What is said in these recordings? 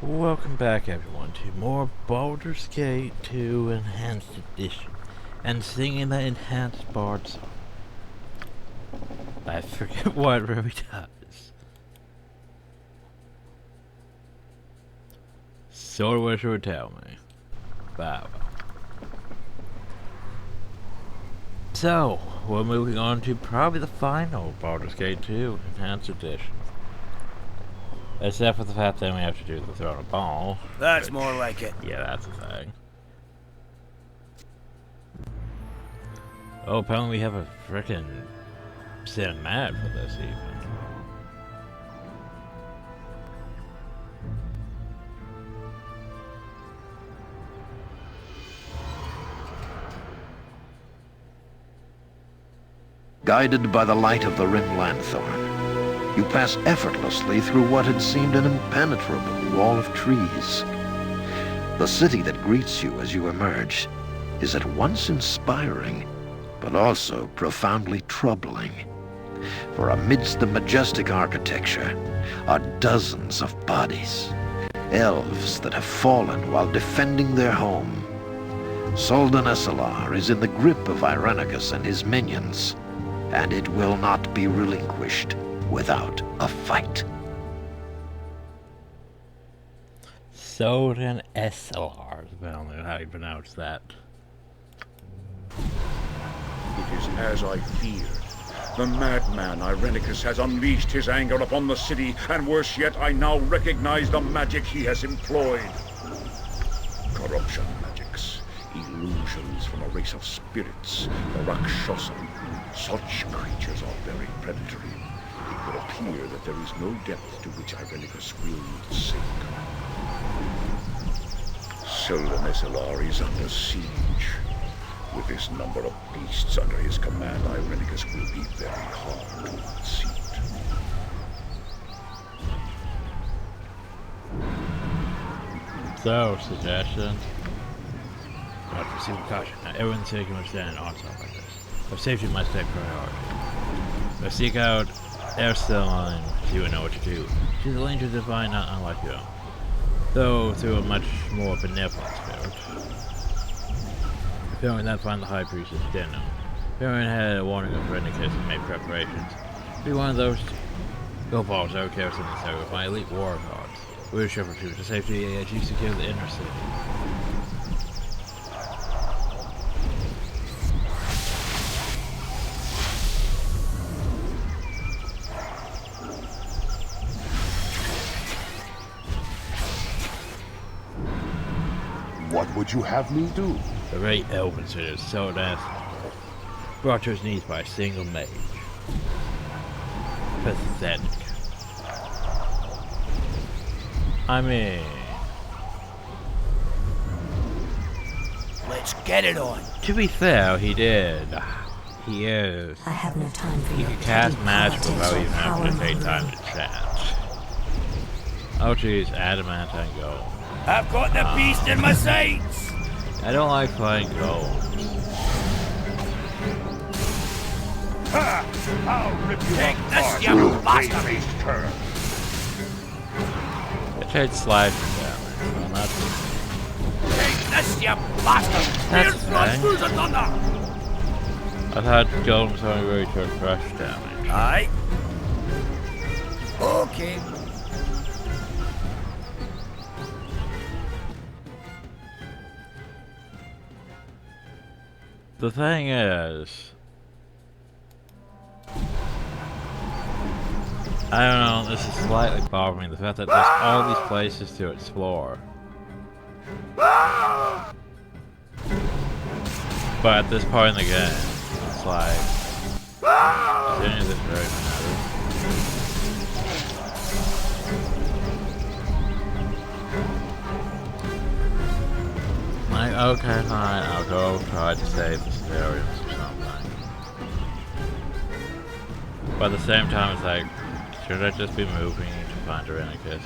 Welcome back everyone to more Baldur's Gate 2 Enhanced Edition and singing the Enhanced Bard song. I forget what it really does. Sort of wish it would tell me. Wow. So, we're moving on to probably the final Baldur's Gate 2 Enhanced Edition. Except for the fact that we have to do the throwing a ball. That's more like it. Yeah, that's the thing. Oh, apparently we have a frickin' cinematic for this even. Guided by the light of the rim lanthorn, you pass effortlessly through what had seemed an impenetrable wall of trees. The city that greets you as you emerge is at once inspiring, but also profoundly troubling. For amidst the majestic architecture are dozens of bodies, elves that have fallen while defending their home. Soldan is in the grip of Irenicus and his minions, and it will not be relinquished without a fight. Soldan SLR is apparently how you pronounce that. It is as I feared. The madman Irenicus has unleashed his anger upon the city, and worse yet, I now recognize the magic he has employed. Corruption magics, illusions from a race of spirits, the Rakshasa. Such creatures are very predatory. It would appear that there is no depth to which Irenicus will not sink. Soldan SLR is under siege. With this number of beasts under his command, Irenicus will be very hard to unseat. So, suggestion. Not proceed with caution. Now, everyone taking a stand on top like this. But safety must take priority. But seek out Ersteline, so you will know what to do. She's a ranger divine, not unlike you. Though through a much more benevolent spirit. Fearing that find the High Priestess Deno. Fearing had a warning of Irenicus and made preparations. Be one of those two. Go balls, I would care something necessary with my elite war guards. We will shepherd you to safety as you secure the inner city. What would you have me do? The great elven city is so death, brought to his knees by a single mage. Pathetic. I mean, Let's get it on. to be fair, he did. He is. I have no time for He your can cast petty magic politics without or even having to power take time mongering. to chat. Oh jeez, adamantine gold. I've got the beast in my sights. I don't like playing gold. Ha! I'll rip you Take apart, this, you you bastard! face-faced cur! It takes slashing damage, well that's Take this, you bastard! That's Here's blood fine. through the thunder! I thought golems only really took crush damage. Aye. Okay. The thing is, I don't know, this is slightly bothering me, the fact that there's all these places to explore. But at this point in the game, it's like, does any of this really matter? Like, okay, fine, I'll go try to save the civilians or something. But at the same time, it's like, should I just be moving to find Irenicus?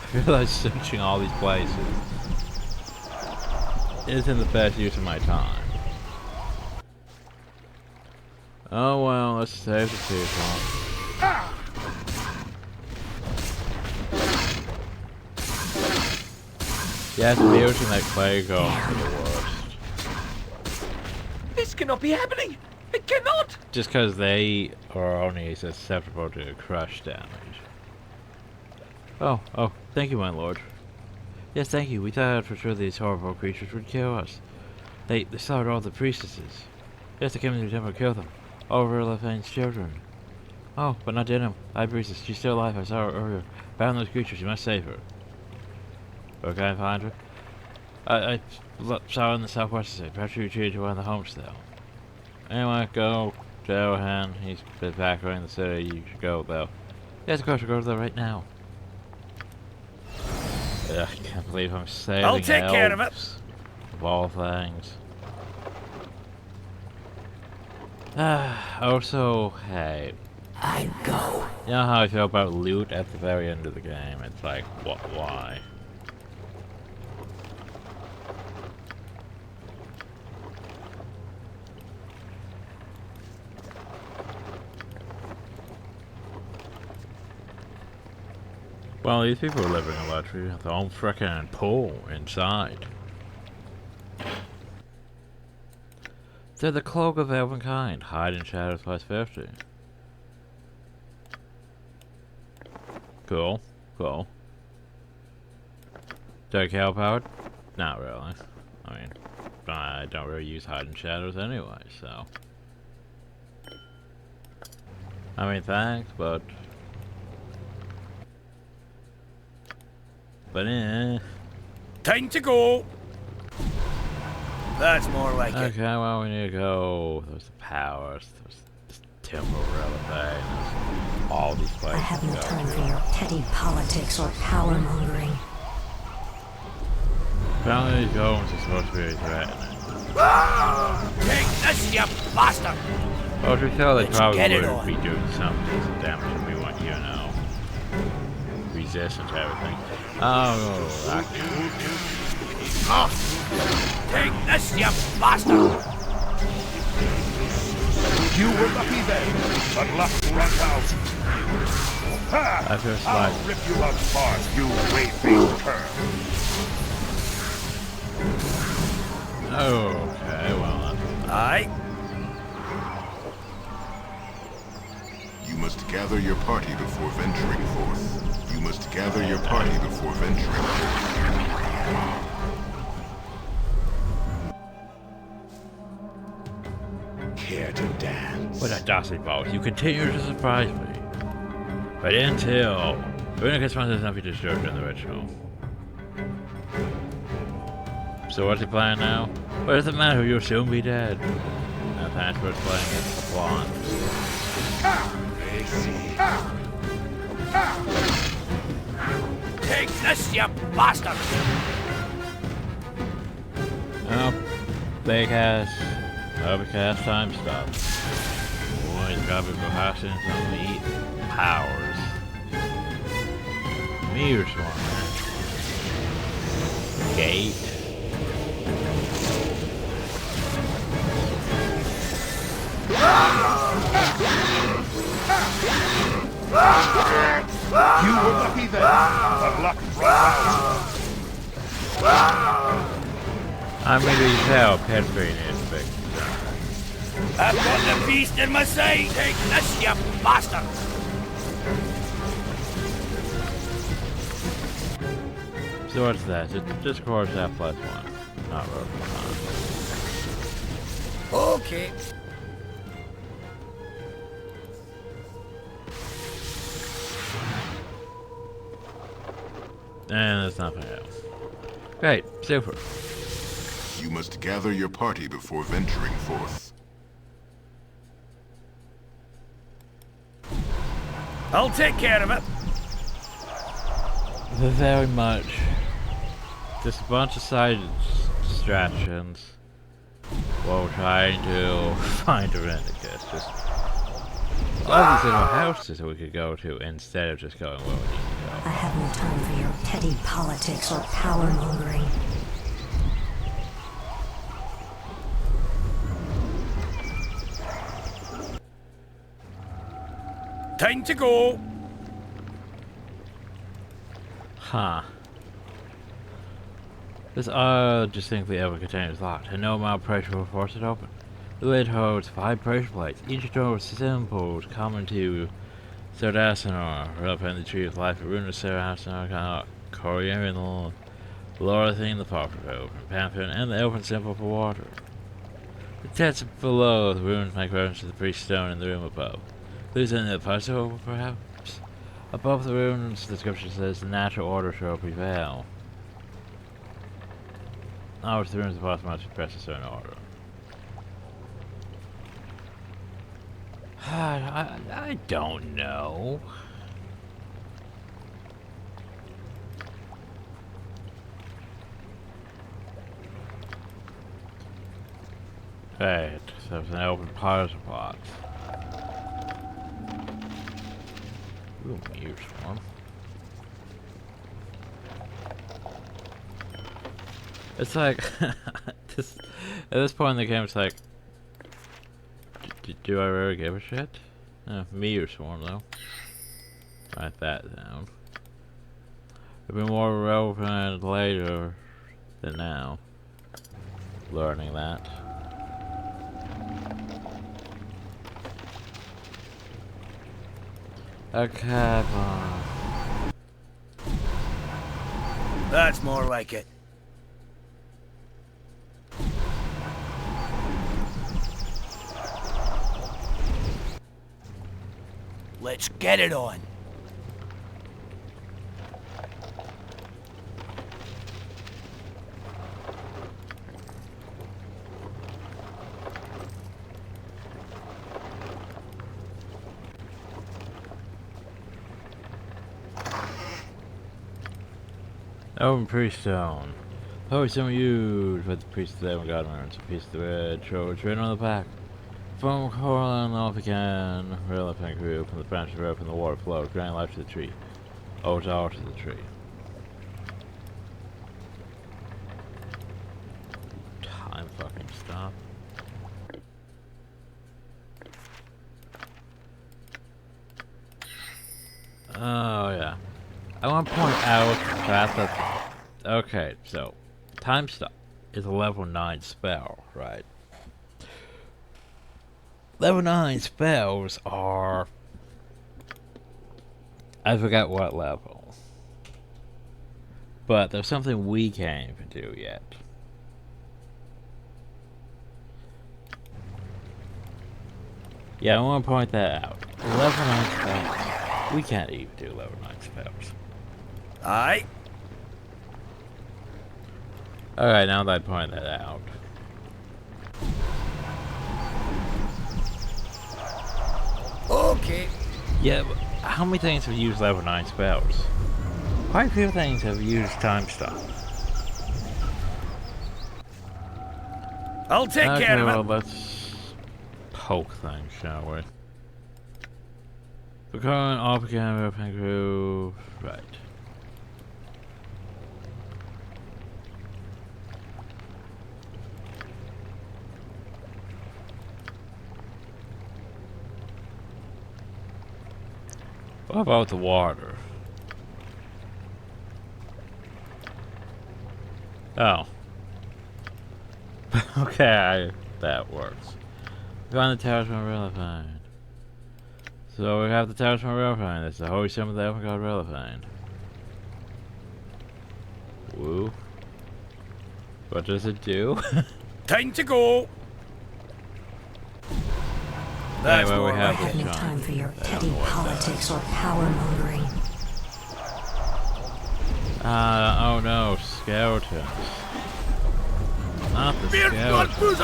I feel like searching all these places isn't the best use of my time. Oh well, let's save the people. Yeah, the music like play goes for the worst. This cannot be happening! It cannot! Just because they are only susceptible to crush damage. Oh, thank you, my lord. Yes, thank you. We thought for sure these horrible creatures would kill us. They slaughtered all the priestesses. Yes, they came into the temple to kill them. All of Erlafane's children. Oh, but not Denim. I priestess. She's still alive. I saw her earlier. Found those creatures. You must save her. Where can I find her? I saw her in the southwest side. Perhaps she retreated to one of the homes though. Anyway, go to Ohan. He's been back around the city. You should go though. Yes, of course, we'll go there right now. Ugh, I can't believe I'm saving I'll take care of it. elves, of all things. Also, hey. I go. You know how I feel about loot at the very end of the game? It's like, what? Why? Well, these people are living a luxury with their own frickin' pool inside. They're the cloak of elvenkind, hide in shadows +50. Cool, cool. Do I help out? Not really. I mean, I don't really use hide in shadows anyway, so. I mean, thanks, but Time to go! That's more like it. okay, well, we need to go. There's the powers, there's this temple relic, there's all these places. I have no to go time to. for your petty politics or power mongering. Apparently these golems are supposed to be threatening. Take this, you bastard! Well, to be fair, they Let's probably get it would on. be doing some decent damage if we want, you know, resistant to everything. Oh, that Take this, you bastard! You were lucky then, but luck runs out. Ha! I feel I'll like rip you apart, you wayfaring cur. okay, well, Aye. You must gather your party before venturing forth. You must gather your party before venturing forth. Care to dance? what a dastardly boss. You continue to surprise me. But until Irenicus finds there's nothing to disturb in the ritual. So what's he playing now? What does it matter? You'll soon be dead. Now thanks for playing against the blonde. Take this, you bastard! Oh, big ass. Overcast time stop. Boy, he's got to be passing some elite powers. Mirror Swarm. Gate. You were lucky then, but luck runs out. I'm going to tell Petri is big. I've got the beast in my sight! Take this, you bastard! So what's that? Just course that +1. Not road. Okay. And there's nothing else. Great, super. You must gather your party before venturing forth. I'll take care of it. Very much. Just a bunch of side distractions while trying to find Irenicus. Just all these little houses that we could go to instead of just going where we need to I have no time for your petty politics or power mongering. Time to go. Huh. This distinctly ever container is locked, and no amount of pressure will force it open. The lid holds 5 pressure plates, each door with symbols common to Sardasanor, relevant in the tree of life, a rune of Sardasanor, Coriander in the lower thing, the Pauper open, Pantheon, and the open symbol for water. The text below the runes make reference to the priest's stone in the room above. Losing the puzzle, perhaps? Above the runes, the description says the natural order shall prevail. Now, the runes of the boss must express a certain order. I don't know. Right, so it's an open puzzle box. Ooh, here's one. It's like, at this point in the game, it's like, do I really give a shit? Me or Swarm, though. Write that down. It'll be more relevant later than now. Learning that. A cavern. That's more like it. Let's get it on. Open priest stone. Holy stone used by the priest of the God earns a piece of the red troll written on the back. From coral and off again, relevant group, and the branches are open, the water flows, granting life to the tree. Oh, it's all to the tree. Time fucking stop. Oh, yeah. I want to point out that okay, so time stop is a level 9 spell, right? Level 9 spells are, I forgot what level, but there's something we can't even do yet. Yeah, I want to point that out. Level 9 spells, we can't even do level 9 spells. Aye. Alright, now that I point that out. Okay. Yeah, but how many things have used level 9 spells? Quite a few things have used time stop. I'll take care of it. Well, let's poke things, shall we? The current off again, open groove. Right. What about the water? Oh. Okay, that works. We found the talisman relevant. So we have the talisman relevant. It's the holy symbol of the Elven God relevant. Woo. What does it do? Time to go. That's anyway, more we like have I have no time for your petty politics or power mongering. Oh no, skeletons. Not the skeletons.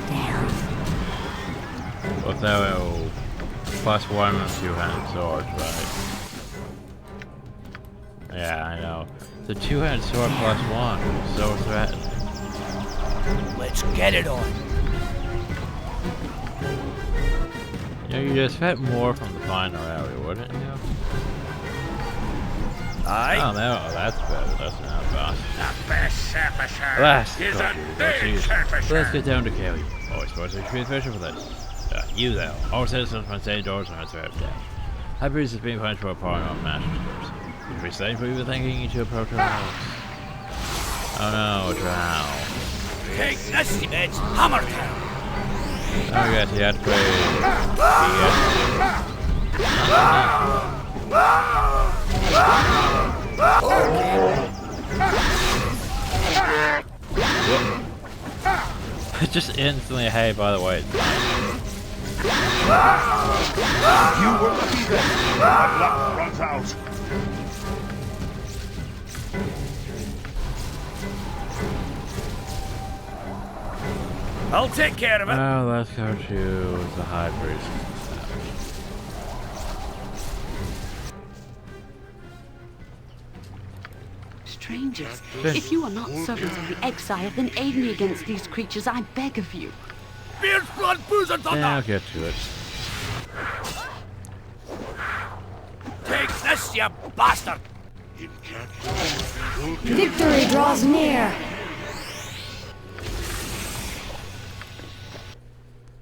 Damn. With that +1 on 2-handed swords, right? Yeah, I know. The 2-handed sword +1, so threatening. Let's get it on. You know, you expect more from the final area, wouldn't you? Aye. Oh, no, that's better. That's not boss. The best surfacer Last is a country, big surfacer. let's get down to Kelly. Always supposed to be efficient for this. You though. All citizens from St. George are threat of death. High Priest is being punished for a part of masters. If we say we were thinking you to approach our house. Oh no, a drow. Take this, it's Hammer Town. Oh yes, he had to play. Just instantly, hey, by the way. You were lucky then. My luck runs out. I'll take care of it. Well, let's go to the High Priest. Strangers, if you are not servants of the exile, then aid me against these creatures, I beg of you. Beard's blood, booze and thunder. Yeah, I'll get to it. Take this, you bastard. Victory draws near.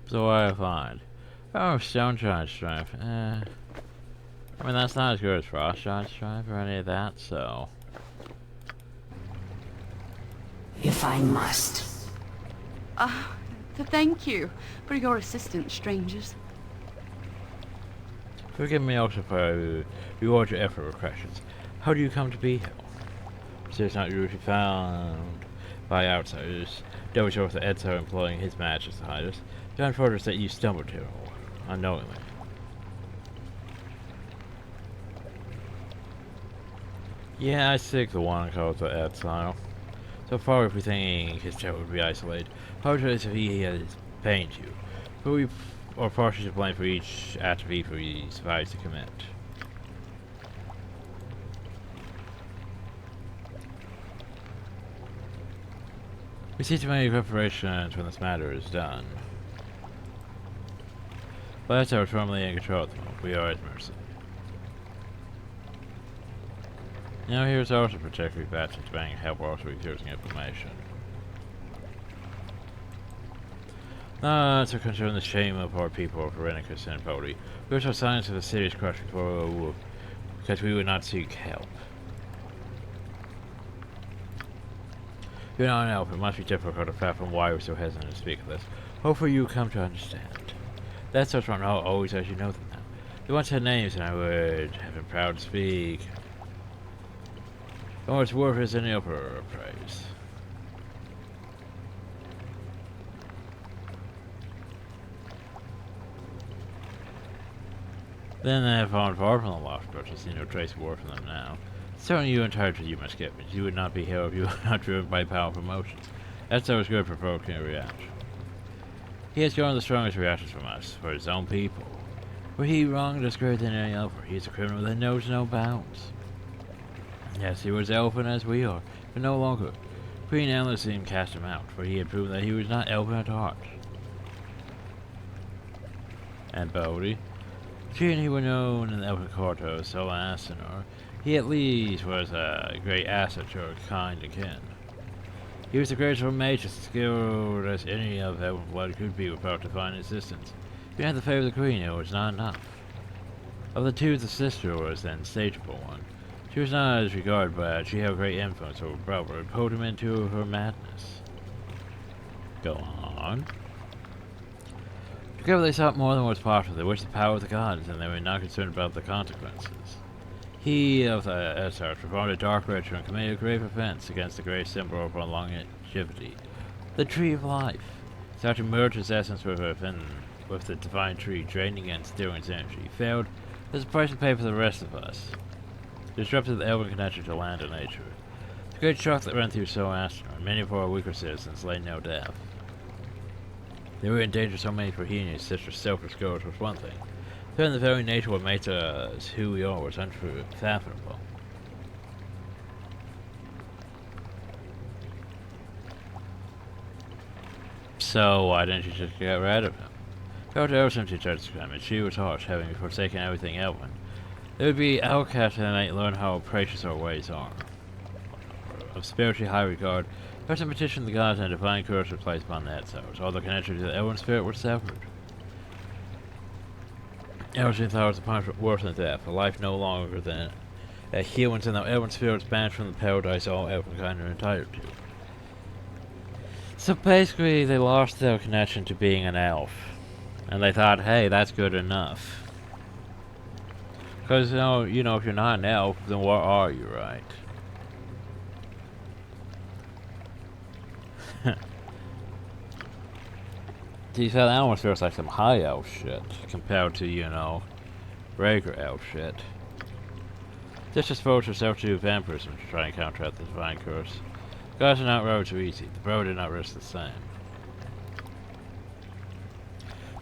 So what do I find? Oh, Stone Giant Strength. I mean, that's not as good as Frost Giant Strength or any of that, so... If I must. Thank you for your assistance, strangers. Forgive me also for reward your effort with questions. How do you come to be here? So it's not usually found by outsiders. Double sure with the Edzo employing his matches to hide us. The unfortunate that you stumbled here unknowingly. Yeah, I stick the one called the Edzo. So far, if we think his child would be isolated, apologize if he has pained you. But we are partially to blame for each act of evil he survives to commit. We see too many preparations when this matter is done. But that's our firmly in control at the moment. We are at mercy. Now here's also protect bats and bang help also refusing information. Not to concern the shame of our people of Irenicus and Baldur. We saw signs of a serious crush before because we would not seek help. You're not an elf, it must be difficult to fathom why we're so hesitant to speak of this. Hopefully you come to understand. That's what's wrong, I'll always as you know them now. They once had names and I would have been proud to speak. Oh, it's worth as any upper praise. Then they have fallen far from the lost, but I see no trace of war from them now. Certainly you entitled you must get, but you would not be here if you were not driven by powerful emotions. That's always good for provoking a reaction. He has garnered the strongest reactions from us, for his own people. Were he wronged us greater than any other, he is a criminal that knows no bounds. Yes, he was elfin as we are, but no longer. Queen Elysium cast him out, for he had proven that he was not elfin at heart. And Baldur, seeing he were known in the elfin court of Solasanor, he at least was a great asset to our kind and kin. He was the greatest of mages, skilled as any of elven blood could be without divine assistance. If you had the favor of the queen, it was not enough. Of the two, the sister was the unstageable one. She was not as regarded, but she had a great influence over brother and pulled him into her madness. Go on. Together they sought more than was possible. They wished the power of the gods, and they were not concerned about the consequences. He of the Esarch performed a dark ritual and committed a grave offense against the great symbol of our longevity, the Tree of Life. Sought to merge his essence with the divine tree, draining and stealing its energy. He failed. There's a price to pay for the rest of us. Disrupted the elven connection to land and nature. The great shock that ran through Solasanor, and many of our weaker citizens lay no death. They were in danger so many for he and his sister's selfish goals was one thing. Then the very nature of what makes us who we are was unfathomable. So why didn't you just get rid of him? Go to Elsim to judge him, and she was harsh, having forsaken everything elven. It would be outcast and they learn how precious our ways are. Of spiritually high regard, there's a petition to the gods and a divine curse was placed upon the Edzos. All the connection to the elven spirit was severed. Elgin thought it was a punishment worse than death, a life no longer than humans and the elven spirits banished from the paradise all elvenkind are entitled to. So basically, they lost their connection to being an elf. And they thought, hey, that's good enough. Because, you know, if you're not an elf, then what are you, right? See, that almost feels like some high elf shit compared to, you know, regular elf shit. Just expose yourself to vampirism to try and counteract the divine curse. Gods are not road too easy. The bro did not risk the same.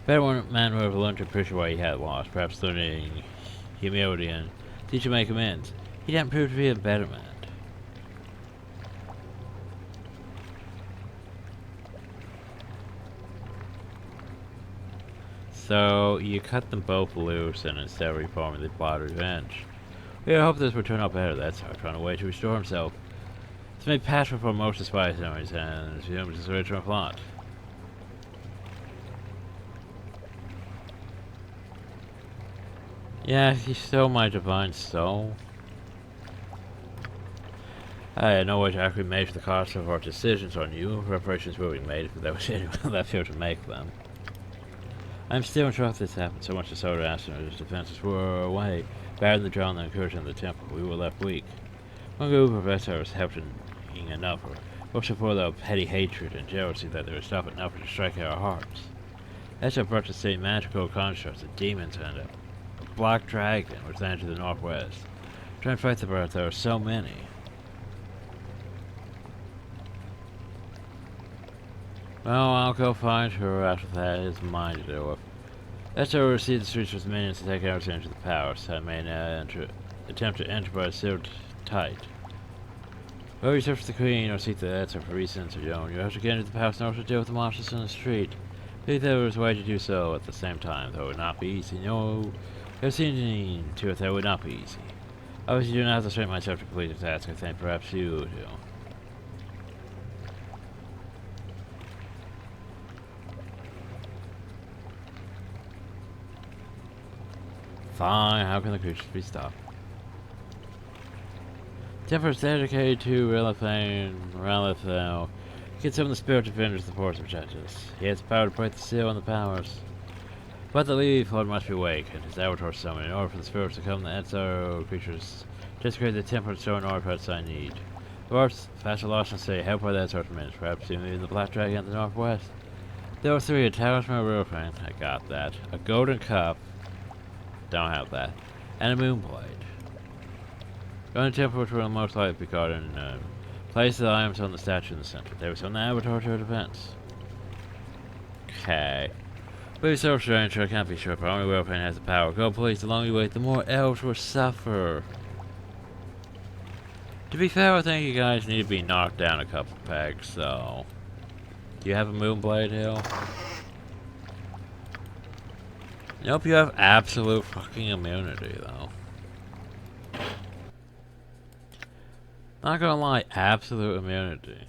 Better one man would have learned to appreciate what he had lost, perhaps learning humility and teach to make amends. He didn't prove to be a better man. So you cut them both loose and instead of reforming they plot revenge. We hope this will turn out better. That's how trying a way to restore himself. It's made passion for most despised enemies and resume his original plot. Yeah, he stole my divine soul. I had no way to actually measure the cost of our decisions on you. Reparations will be made if there was anyone left here to make them. I'm still in shock this happened, so much so that after his defenses were away, battered the drown and incursion in the temple. We were left weak. One group of professors helped in another, mostly for the petty hatred and jealousy that there was stuff enough to strike at our hearts. That's what brought to see magical constructs, the demons and a black dragon which landed to the northwest. Trying to fight the bird, there were so many. Well, I'll go find her after that is mine to deal with. After I receive the streets with minions to take everything into the palace, I may now attempt to enter by a sealed tight. Whether you search for the queen or seek the answer for reasons of your own, you have to get into the palace in order to deal with the monsters in the street. I think there was a way to do so at the same time, though it would not be easy. No, I've seen to it that it would not be easy. Obviously, you do not have to strain myself to complete the task. I think perhaps you do. Fine, how can the creatures be stopped? Temple is dedicated to Relithel. Get some of the spirit defenders the force protectors. He has the power to break the seal and the powers. But the leaf Lord must be awake, and his avatar summoned in order for the spirits to come the Etzo creatures. Desecrate the temple and store an artifacts I need. Of course, faster lost and say, help by that sort of minutes, perhaps even the black dragon at the northwest. There were 3, a talisman real friend, I got that. A golden cup. Don't have that. And a moonblade. Go to the temple which will most likely be caught in place the items on the statue in the center. They was on the avatar to defense. Okay. But it's so strange, I can't be sure, but only Wilfan has the power. Go please, the longer you wait, the more elves will suffer. To be fair, I think you guys need to be knocked down a couple pegs, so. Do you have a moonblade, Hill? Nope, you have absolute fucking immunity, though. Not gonna lie, absolute immunity.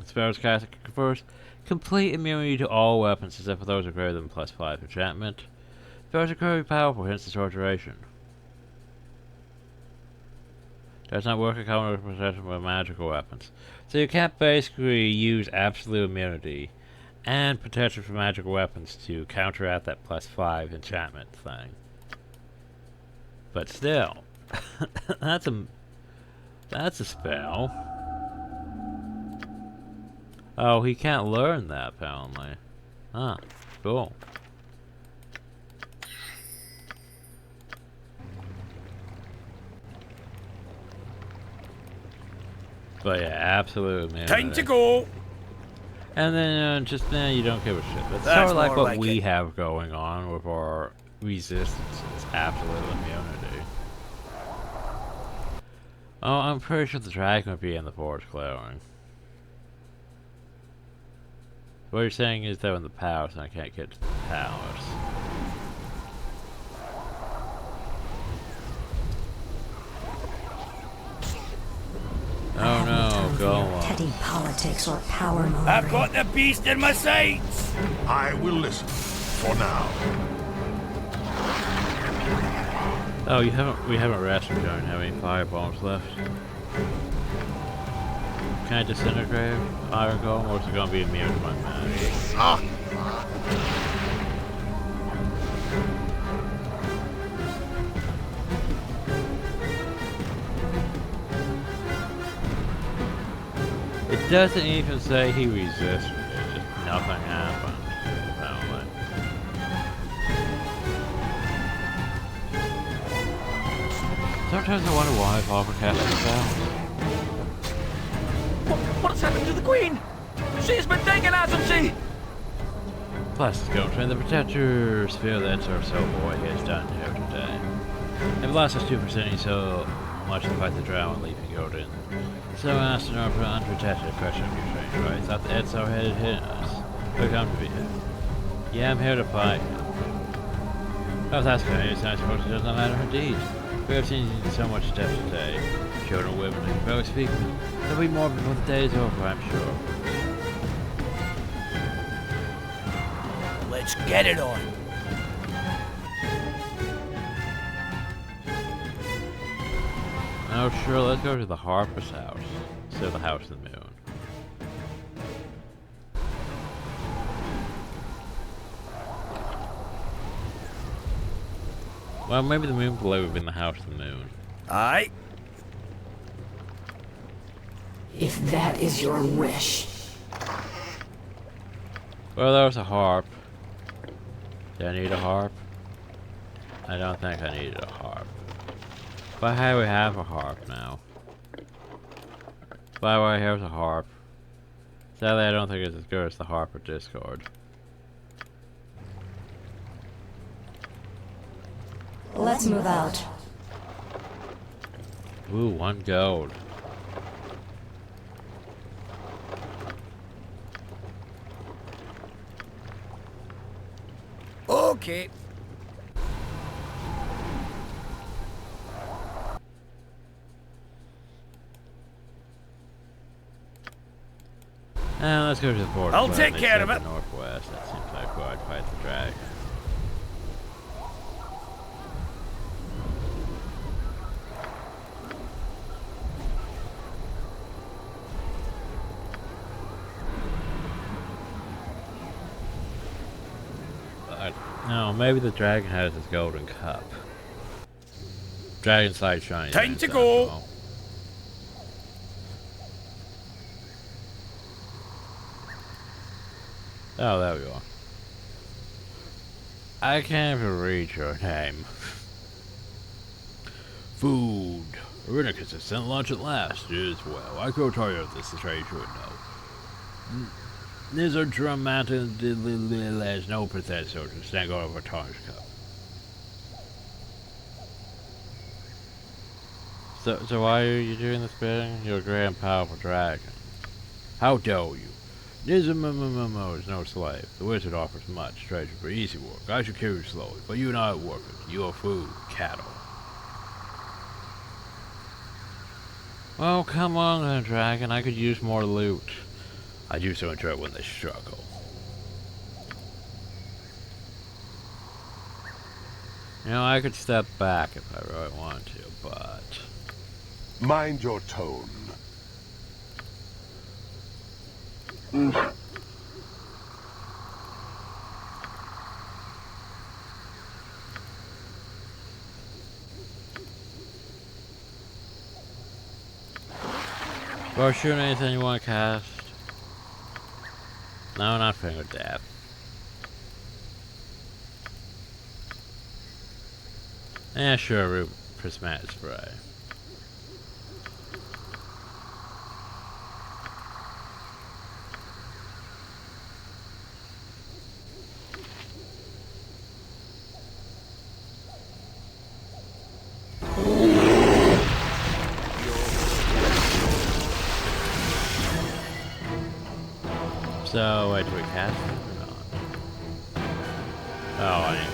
Spells cast confers complete immunity to all weapons except for those who greater than +5 enchantment. Spells are incredibly powerful, hence the short duration. Does not work in common with protection with magical weapons. So you can't basically use absolute immunity and protection from magical weapons to counteract that +5 enchantment thing. But still, that's a spell. Oh, he can't learn that apparently. Huh, cool. But yeah, absolutely. Time to go. And then just then you don't give a shit. That's sort of like what we have going on with our resistance. It's absolute immunity. Oh, I'm pretty sure the dragon would be in the forest clearing. What you're saying is they're in the palace and I can't get to the palace. Oh no, go on. Petty politics or power mongering. I've got the beast in my sights. I will listen for now. Oh, we haven't rested. We don't have any fire bombs left. Can I disintegrate Iron Golem, or is it gonna be immune to my magic? It doesn't even say he resisted it, just nothing happened, apparently. Sometimes I wonder why I've overcasted sounds. What's happened to the Queen? She's been taken, hasn't she? Plus, it's going to the Protectors feel that our soul boy has done here today. They've lost us 2% so much to fight the drow and leaping Odin. So asked in our unprotected question of your strange right. Thought the Edso had hidden us. But come to be here. Yeah, I'm here to fight. Oh, that's good. I suppose it does not matter indeed. We have seen so much death today. Children, women, and both speak. There'll be more before the day is over, I'm sure. Let's get it on. Oh, sure, let's go to the Harper's house. Instead of the House of the Moon. Well, maybe the moon below would have been the House of the Moon. Aye. If that is your wish. Well, there was a harp. Do I need a harp? I don't think I needed a harp. But hey, we have a harp now. By the way, here's a harp. Sadly, I don't think it's as good as the harp of Discord. Let's move out. Ooh, 1 gold. Okay. Now let's go to the border. I'll take care of it. Northwest. That seems like where I'd fight the dragon. No, maybe the dragon has his golden cup. Dragon side shiny. Time to go. Well. Oh, there we go. I can't even read your name. Food. Irenicus has sent lunch at last. It is well. I grow tired of this, the trade should know. These are dramatic. There's no pathetic soldiers. Stand out of a tarnished cup. So why are you doing this bidding? You're a grand powerful dragon. How dare you? Nizamamamo is no slave. The wizard offers much treasure for easy work. I should carry you slowly, but you are not workers. You are food, cattle. Well, come on then, dragon. I could use more loot. I do so enjoy when they struggle. You know, I could step back if I really want to, but... Mind your tone. Well, shoot anything you want to cast. No, not Finger Death. Yeah, sure, Root Prismatic Spray. So, wait, do we cast it or not? Oh, I need...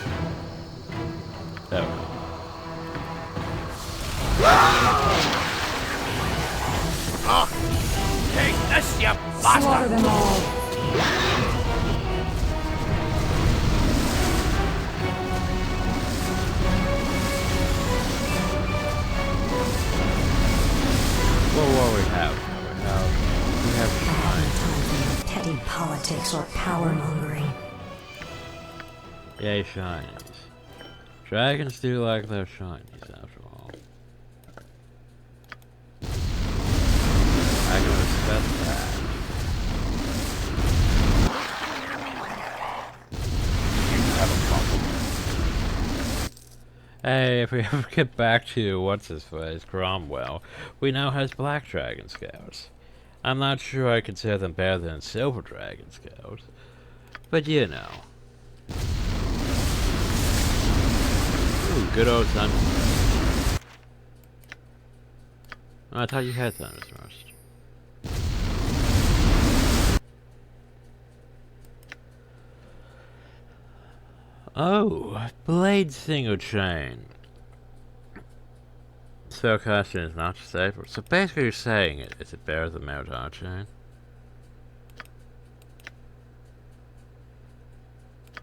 There we go. Take this, you Slaughter bastard! them all. warmongering. Yay, shinies. Dragons do like their shinies, after all. I can respect that. Hey, if we ever get back to what's-his-face, Cromwell, we now has Black Dragon Scouts. I'm not sure I consider them better than Silver Dragon Scouts, but you know. Ooh, good old Thunder. Oh, I thought you had Thunderthrust. Oh, Blade Single Chain. Spellcasting is not safer. So basically you're saying is it better than Marathon Chain?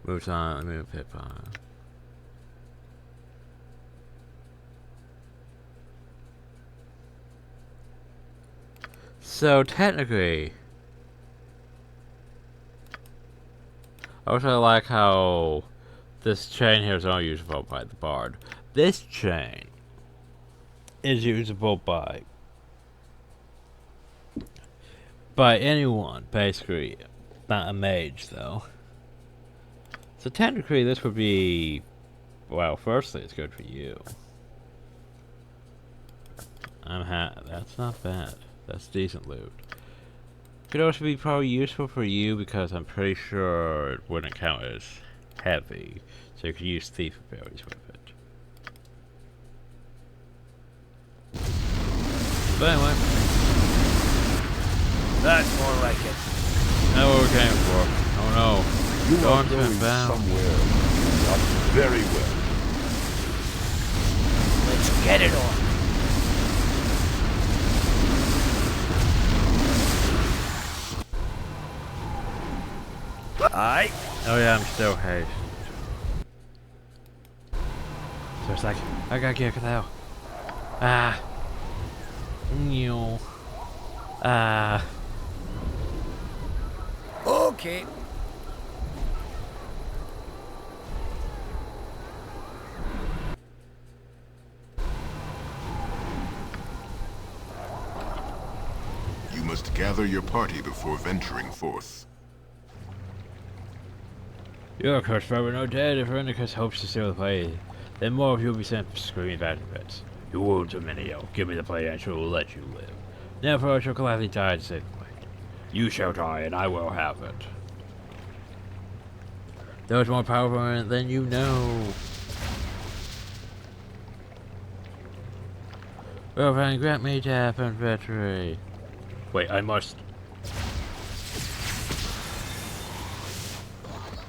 Moves on, let me move Pip on. So technically, I also like how this chain here is only usable by the bard. This chain is usable by anyone, basically. Not a mage, though. So technically, this would be, well, firstly, it's good for you. That's not bad. That's decent loot. Could also be probably useful for you because I'm pretty sure it wouldn't count as heavy, so you could use thief abilities with it. But anyway, That's more like it. that's what we came for. Oh no. You are Dawn's going been found. somewhere. Not very well. Let's get it on. Aye. Oh yeah, I'm still haste. So it's like, I gotta get it out. Ah. No. Ah. Okay. You must gather your party before venturing forth. Your curse forever no dead. If Irenicus hopes to steal the play, then more of you will be sent screaming back to pits. Your wounds are many, give me the play and I will let you live. Never I shall gladly die to save the play. You shall die and I will have it. There is more powerful in it than you know. Overhaul, grant me death and victory. Wait, I must.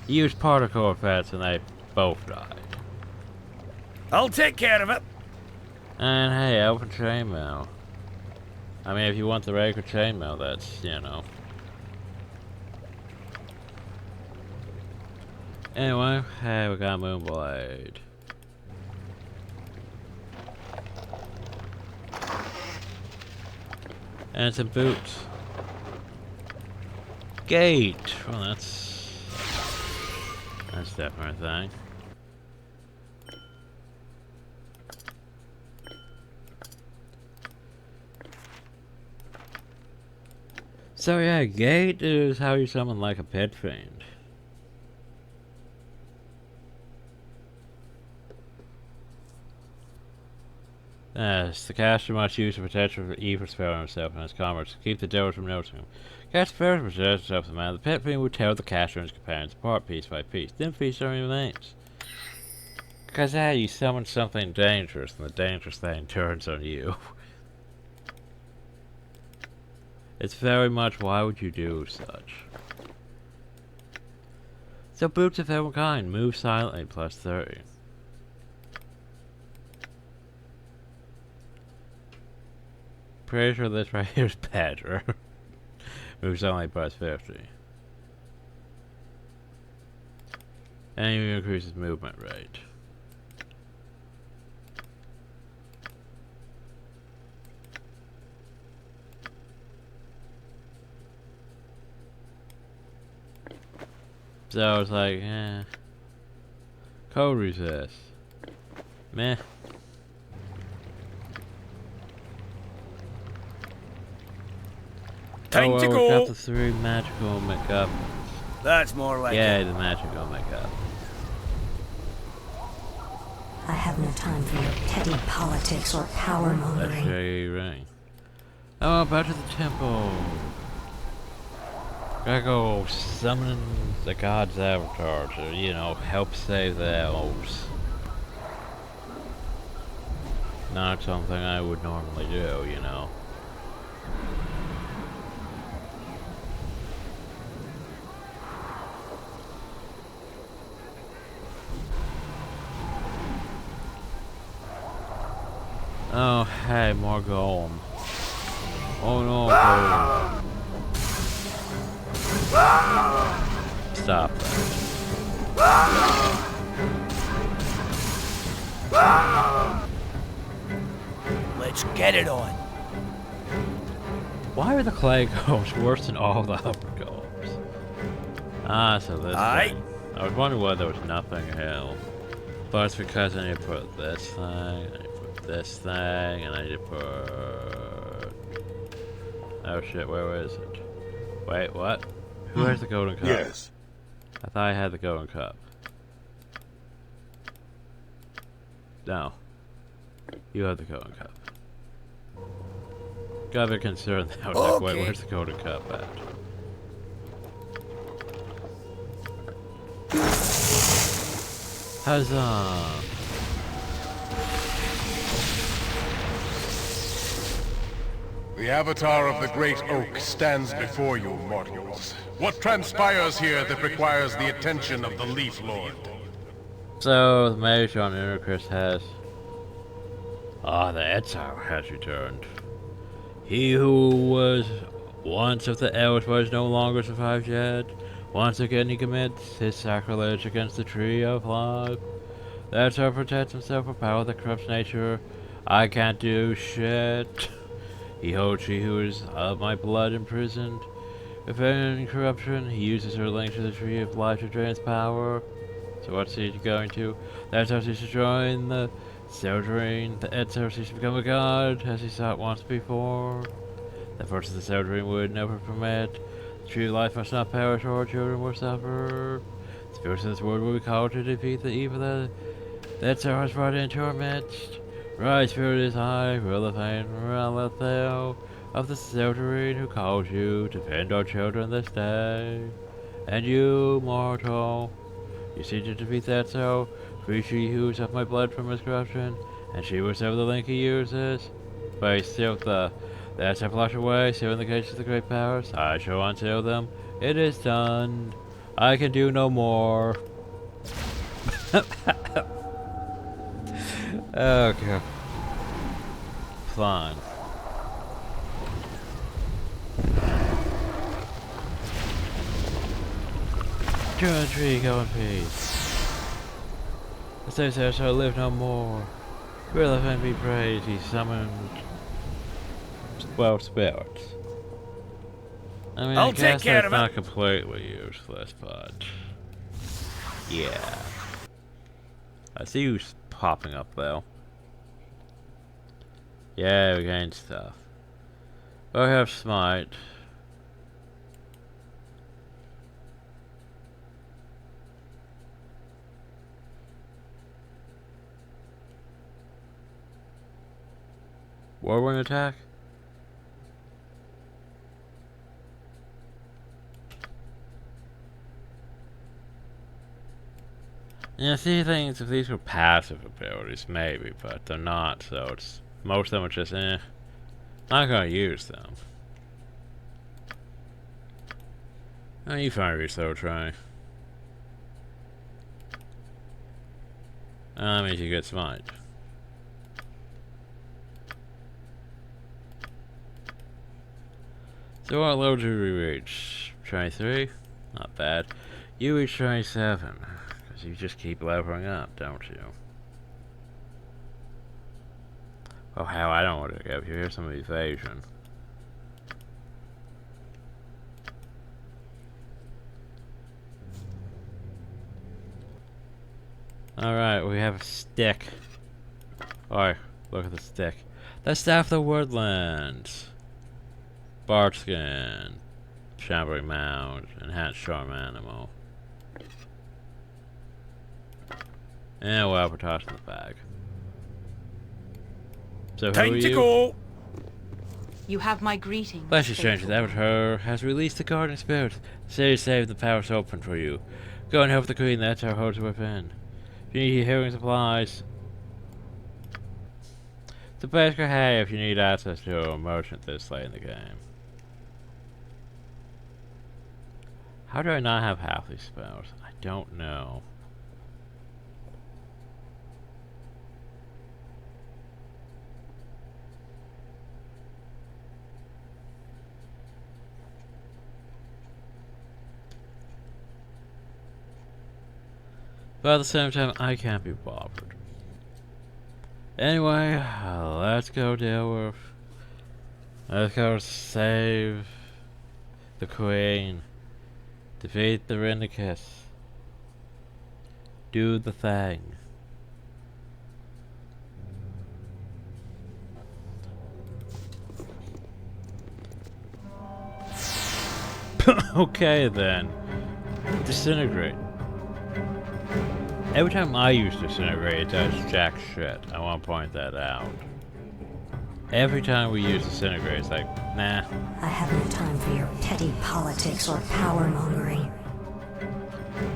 Use particle effects and they both died. I'll take care of it. And hey, open chainmail. I mean, if you want the regular chainmail, that's, you know. Anyway, hey, we got Moonblade. And some boots. Gate! Well, that's definitely a thing. So yeah, gate is how you summon like a pit fiend. Yes, the caster must use the potential for evil spell on himself and his comrades to keep the devils from noticing him. Cast spells to possess himself the man. The pit fiend will tear the caster and his companions apart piece by piece, then feast on your remains. Because you summon something dangerous, and the dangerous thing turns on you. It's very much, why would you do such? So boots of every kind, move silently, plus 30. Pretty sure this right here is better. Moves only plus 50. And even increases movement rate. So it's like, eh. Cold resist. Meh. Time to We've go. got the 3 magical McGuffins. That's more like Yeah, it. the magical McGuffins. I have no time for your petty politics or power mongering. Legendary ring. Oh, back to the temple. Gotta go summon the god's avatar to, you know, help save the elves. Not something I would normally do, you know. Oh, hey, more golem. Oh no, golem. Stop that. Let's get it on. Why are the clay golems worse than all the upper golems? Ah, so this thing. I was wondering why there was nothing hell. But it's because I need to put this thing, I need to put this thing, and I need to put... Oh shit, where is it? Wait, what? Who has the golden cup? Yes. I thought I had the golden cup. No. You have the golden cup. Got a bit concerned that I was like, wait, where's the golden cup at? Huzzah! The avatar of the Great Oak stands before you, mortals. What transpires here that requires the attention of the Leaf Lord? So, the mage on Irenicus has... Ah, the exile has returned. He who was once of the elves was no longer survived yet. Once again he commits his sacrilege against the tree of life. The exile protects himself from power that corrupts nature. I can't do shit. He holds she who is of my blood imprisoned. If any corruption, he uses her link to the tree of life to drain its power. So what's he going to? That's how he's destroying the Seldring. The Edsel seeks to become a god, as he sought once before. The force of the Seldring would never permit. The tree of life must not perish, or our children will suffer. The spirits of this world will be called to defeat the evil that Edsel has brought into our midst. Rise, spirit is high, Relithane, Relithel, of the Seldring who calls you to defend our children this day. And you, mortal, you seek to defeat that so, free she who is of my blood from his corruption, and she will sever the link he uses. But still that's a flash away, sealing the gates of the great powers. I shall unseal them. It is done. I can do no more. Okay. Fine. Turn tree, go in peace. The Caesar shall live no more. Relevant be praised, he summoned 12 spirits. I mean, I guess that's not completely useless, but yeah. I see you popping up though. Yeah, we gained stuff. We have smite. Whirlwind attack? Yeah, see, things, if these were passive abilities, maybe, but they're not, so it's, most of them are just, not gonna use them. Oh, you find me so try. That means you get smite. So what level do we reach? 23? Not bad. You reach 27. Because you just keep leveling up, don't you? Oh hell, I don't want to give you. Here's some evasion. Alright, we have a stick. Alright, look at the stick. The staff of the woodlands. Bark skin. Shambling mound. Enhanced charm animal. And well, we're tossing the bag. So who Time are to you? go. You have my greeting. Bless you, stranger. The Avatar has released the guardian spirit. The city saved, the powers open for you. Go and help the queen. That's our holds within. If you need healing supplies, the Basker Hay if you need access to a merchant this late in the game. How do I not have half these spells? I don't know. But at the same time, I can't be bothered. Anyway, let's go deal with... Let's go save the queen. Defeat the Irenicus. Do the thing. Okay then. Disintegrate. Every time I use disintegrate, it does jack shit. I want to point that out. Every time we use disintegrate, it's like, nah. I have no time for your petty politics or power mongering.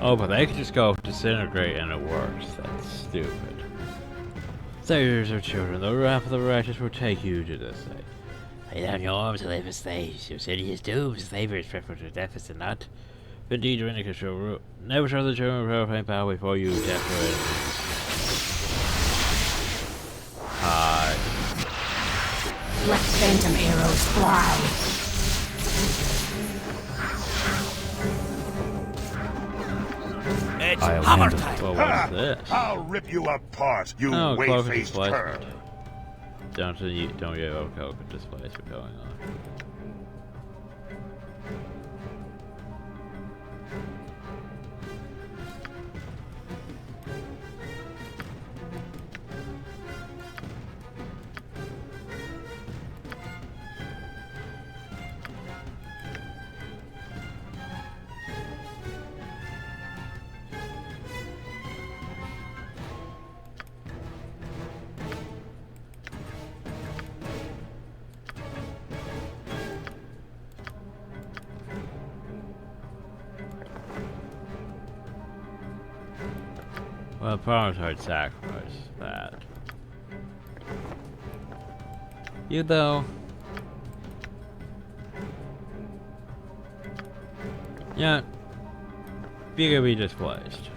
Oh, but they could just go disintegrate and it works. That's stupid. Saviors of children, the wrath of the righteous will take you to the state. Lay down your arms and live as slaves. Your city is doomed. Slavery is preferred to death, is it not? Indeed, Irenicus shall rule. Never shall the children of profane power before you, death or enemies. Hi. Let phantom arrows fly. It's I'll hammer handle it. time. Well, what's this? I'll rip you apart, you Oh, cloak way-faced displacement. cur. Don't you have cloak displacement going on. Well, promise I'd sacrifice that. You though. Yeah. You're gonna be displaced.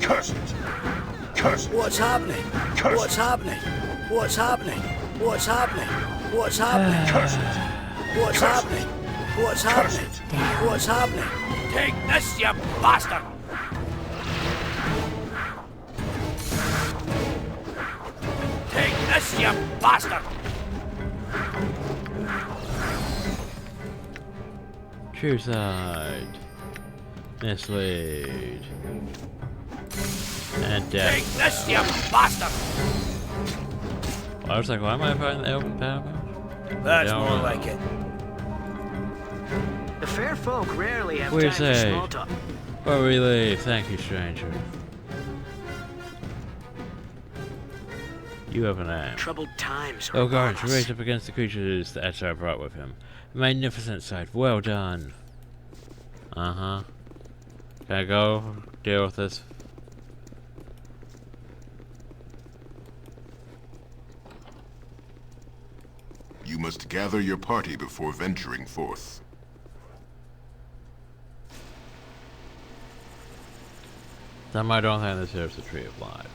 Curse it! Curse it! What's happening? Curse What's it. happening? What's happening? What's happening? What's happening? Curse it! What's Curse happening? What's Curse happening? it! What's happening? Take this, you bastard! Take this, you bastard! True side. Mislead. And death. Take this, you bastard! I was like, why am I fighting the open power? That's Don't more know. like it. The fair folk rarely have We time for say. small talk. For relief, thank you, stranger. You have a name. Troubled times are Oh, guards, upon us. raised up against the creatures that Echar brought with him. A magnificent sight. Well done. Uh-huh. Can I go deal with this? You must gather your party before venturing forth. Some I don't think this here's the Tree of Life.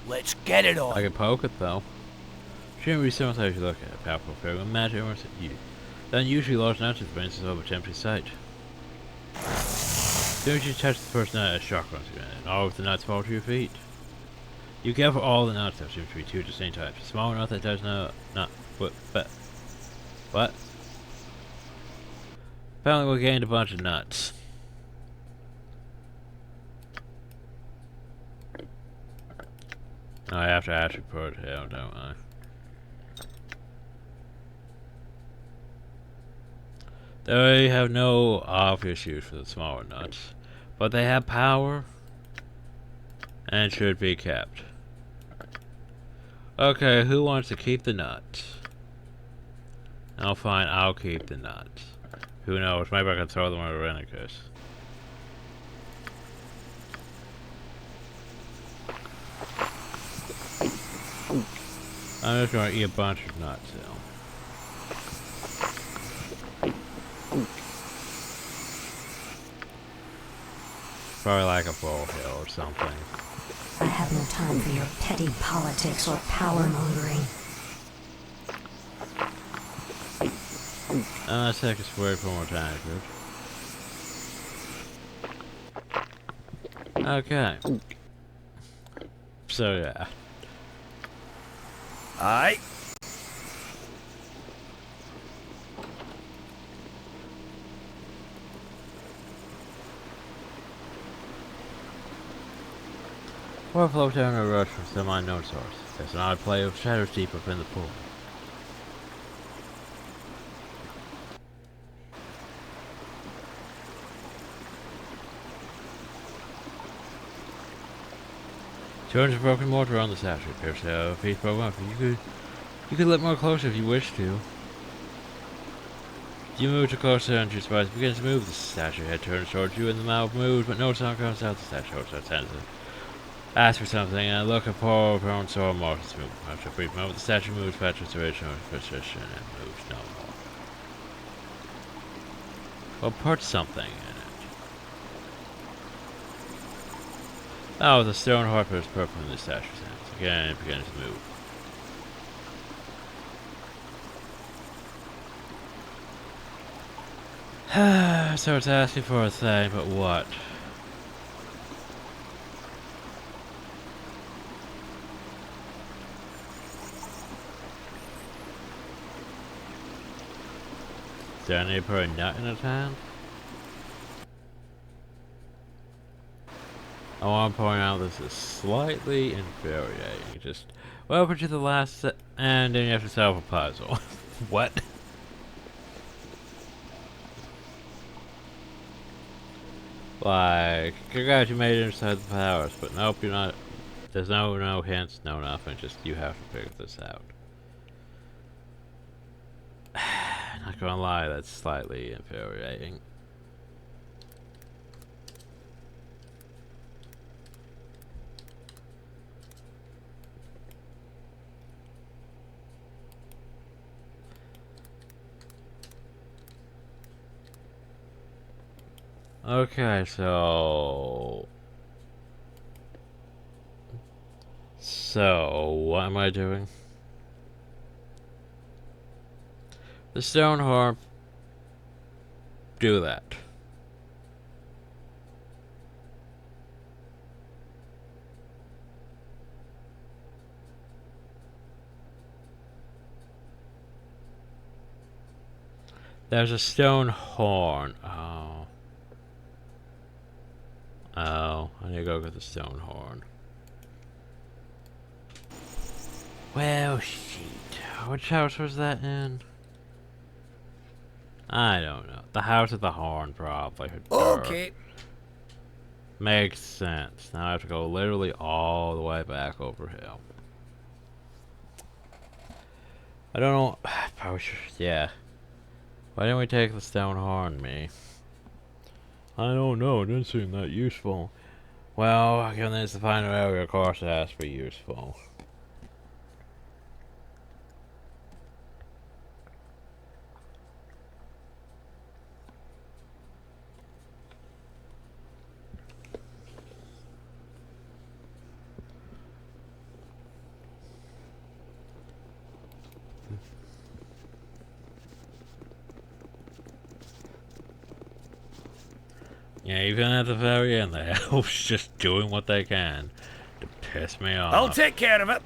Let's get it I on. can poke it though. Shouldn't be so much you look at it. Powerful fairy will match it at you. Then usually large numbers brings us over tempting sight. As soon as you touch the first nut, a shock runs through it, and all of the nuts fall to your feet. You gather all the nuts. There seems to be two distinct types. A small nut that does not what? Apparently we gained a bunch of nuts. I have to actually put it out, don't I? They have no obvious use for the smaller nuts, but they have power and should be kept. Okay, who wants to keep the nuts? Oh, fine, I'll keep the nuts. Who knows, maybe I can throw them at Irenicus. I'm just gonna eat a bunch of nuts now. Probably like a bullhill or something. I have no time for your petty politics or power mongering. Let's take a square one more time, good. Okay. So yeah. Aye. Or float down a rush from some unknown source. There's an odd play of shadows deep up in the pool. Turns of broken mortar on the statue appears to have a piece broken off. You could look more closer if you wish to. You move too closer and your surprise begins to move. The statue head turns towards you and the mouth moves, but no sound comes out. The statue starts to ask for something, and look at poor prone sore mortars move. After a brief moment, the statue moves back to its original position and moves no more. Well, put something in it. Oh, the stone harper is purple in the statue's hands. Again, it begins to move. So it's asking for a thing, but what? Is there any put a nut in its hand? I want to point out this is slightly infuriating. Just welcome to the last and then you have to solve a puzzle. What? Like, congrats, you made it inside the powers, but nope, you're not. There's no hints, no nothing. Just you have to figure this out. Not gonna lie, that's slightly infuriating. Okay, so what am I doing? The stone harp. Do that. There's a stone horn. Oh, I need to go get the stone horn. Well, shit. Which house was that in? I don't know. The house of the horn, probably. Okay. Makes sense. Now I have to go literally all the way back over hill. I don't know. Probably should, yeah. Why didn't we take the stone horn, me? I don't know. It didn't seem that useful. Well, given it's the final area, of course it has to be useful. Yeah, even at the very end, the elves just doing what they can to piss me off. I'll take care of it.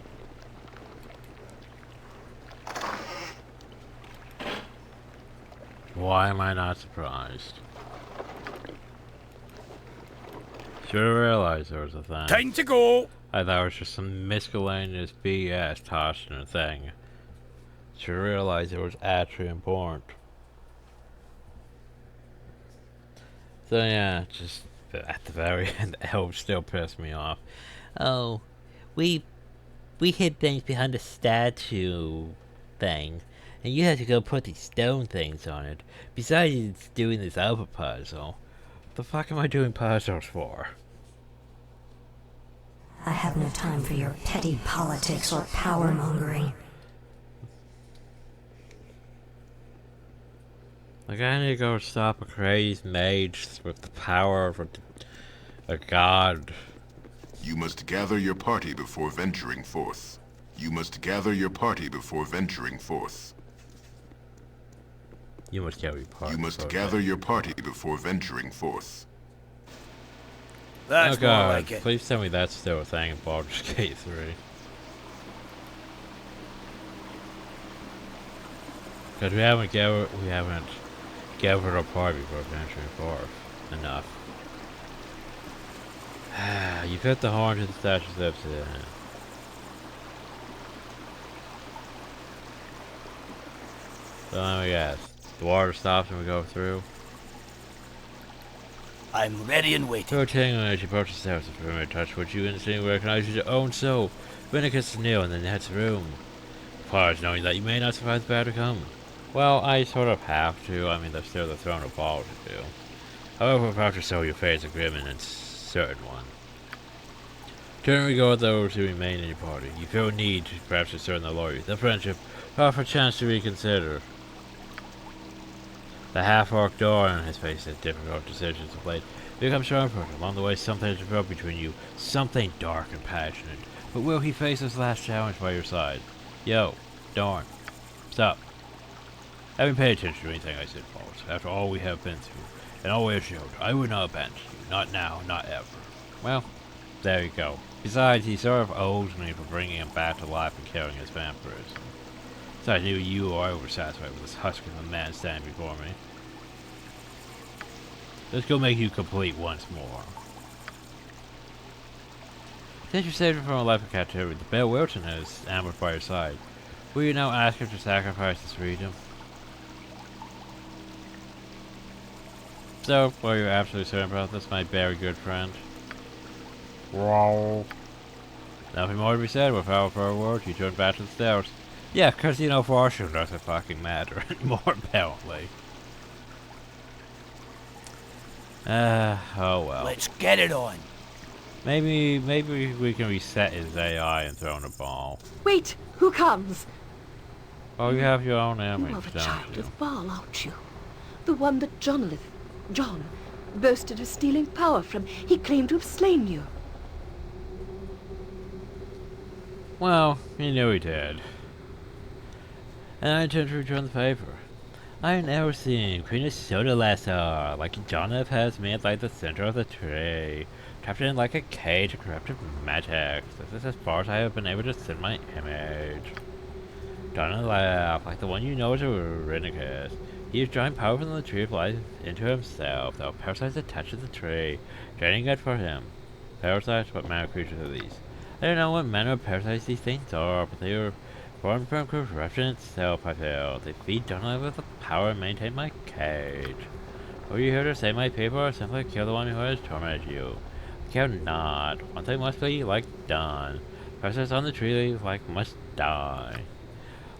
Why am I not surprised? Should have realized there was a thing. Time to go! I thought it was just some miscellaneous BS tossed in a thing. Should have realized it was actually important. So yeah, just at the very end, the elves still piss me off. Oh, we hid things behind the statue thing, and you had to go put these stone things on it. Besides doing this other puzzle, the fuck am I doing puzzles for? I have no time for your petty politics or power mongering. Like, I need to go stop a crazed mage with the power of a god. You must gather your party before venturing forth. You must gather your party before venturing forth. You must gather your party. You must gather your party before venturing forth. That's oh god, more like it. Please tell me that's still a thing in Baldur's Gate 3. Because we haven't gathered our party before venturing forth enough. You put the horn to the statue's lips. So let me guess. The water stops and we go through. I'm ready and waiting. So tingling as you approach the steps, if you remember touch what you instantly recognize your own soul. Irenicus is new in the next room. Pause, knowing that you may not survive the battle to come. Well, I sort of have to. I mean, there's still the throne of Baldur to do. However, after so, you face a grim and uncertain one. Turn and regard those who remain in your party. You feel a need to perhaps discern the loyalty, the friendship, offer a chance to reconsider. The half-orc Doran has faced difficult decisions of late. Become sharper. Along the way, something has developed between you. Something dark and passionate. But will he face his last challenge by your side? Yo, Doran. Stop. Haven't paid attention to anything I said, folks. After all we have been through, and all we have showed, I would not abandon you. Not now, not ever. Well, there you go. Besides, he sort of owes me for bringing him back to life and killing his vampirism. So I knew you are oversatisfied with this husk of a man standing before me. Let's go make you complete once more. Since you saved him from a life of captivity, the Bear Wilton is ambushed by your side. Will you now ask him to sacrifice his freedom? So, are you absolutely certain about this, my very good friend? Wow. Nothing more to be said. Without further words, you turn back to the stairs. Yeah, because, you know, fortune doesn't fucking matter anymore, apparently. Oh well. Let's get it on. Maybe we can reset his AI and throw in a ball. Wait, who comes? Oh, you have your own image, You are the don't child you? of Baal, aren't you? The one that John boasted of stealing power from. He claimed to have slain you. Well, you knew he did. And I intend to return the favor. I never seen Queen of Shoulda like Jonathan has made like the center of the tree, trapped in like a cage of corrupted magic. This is as far as I have been able to send my image. Jonathan laughed, like the one you know as Irenicus. He is drawing power from the tree of life into himself, though parasites attached to the tree, draining it for him. Parasites? What manner of creatures are these? I don't know what manner of parasites these things are, but they are born from corruption itself, I feel. They feed Donald with the power and maintain my cage. Are you here to save my people or simply kill the one who has tormented you? I care not. One thing must be, like, done. Parasites on the tree, like, must die.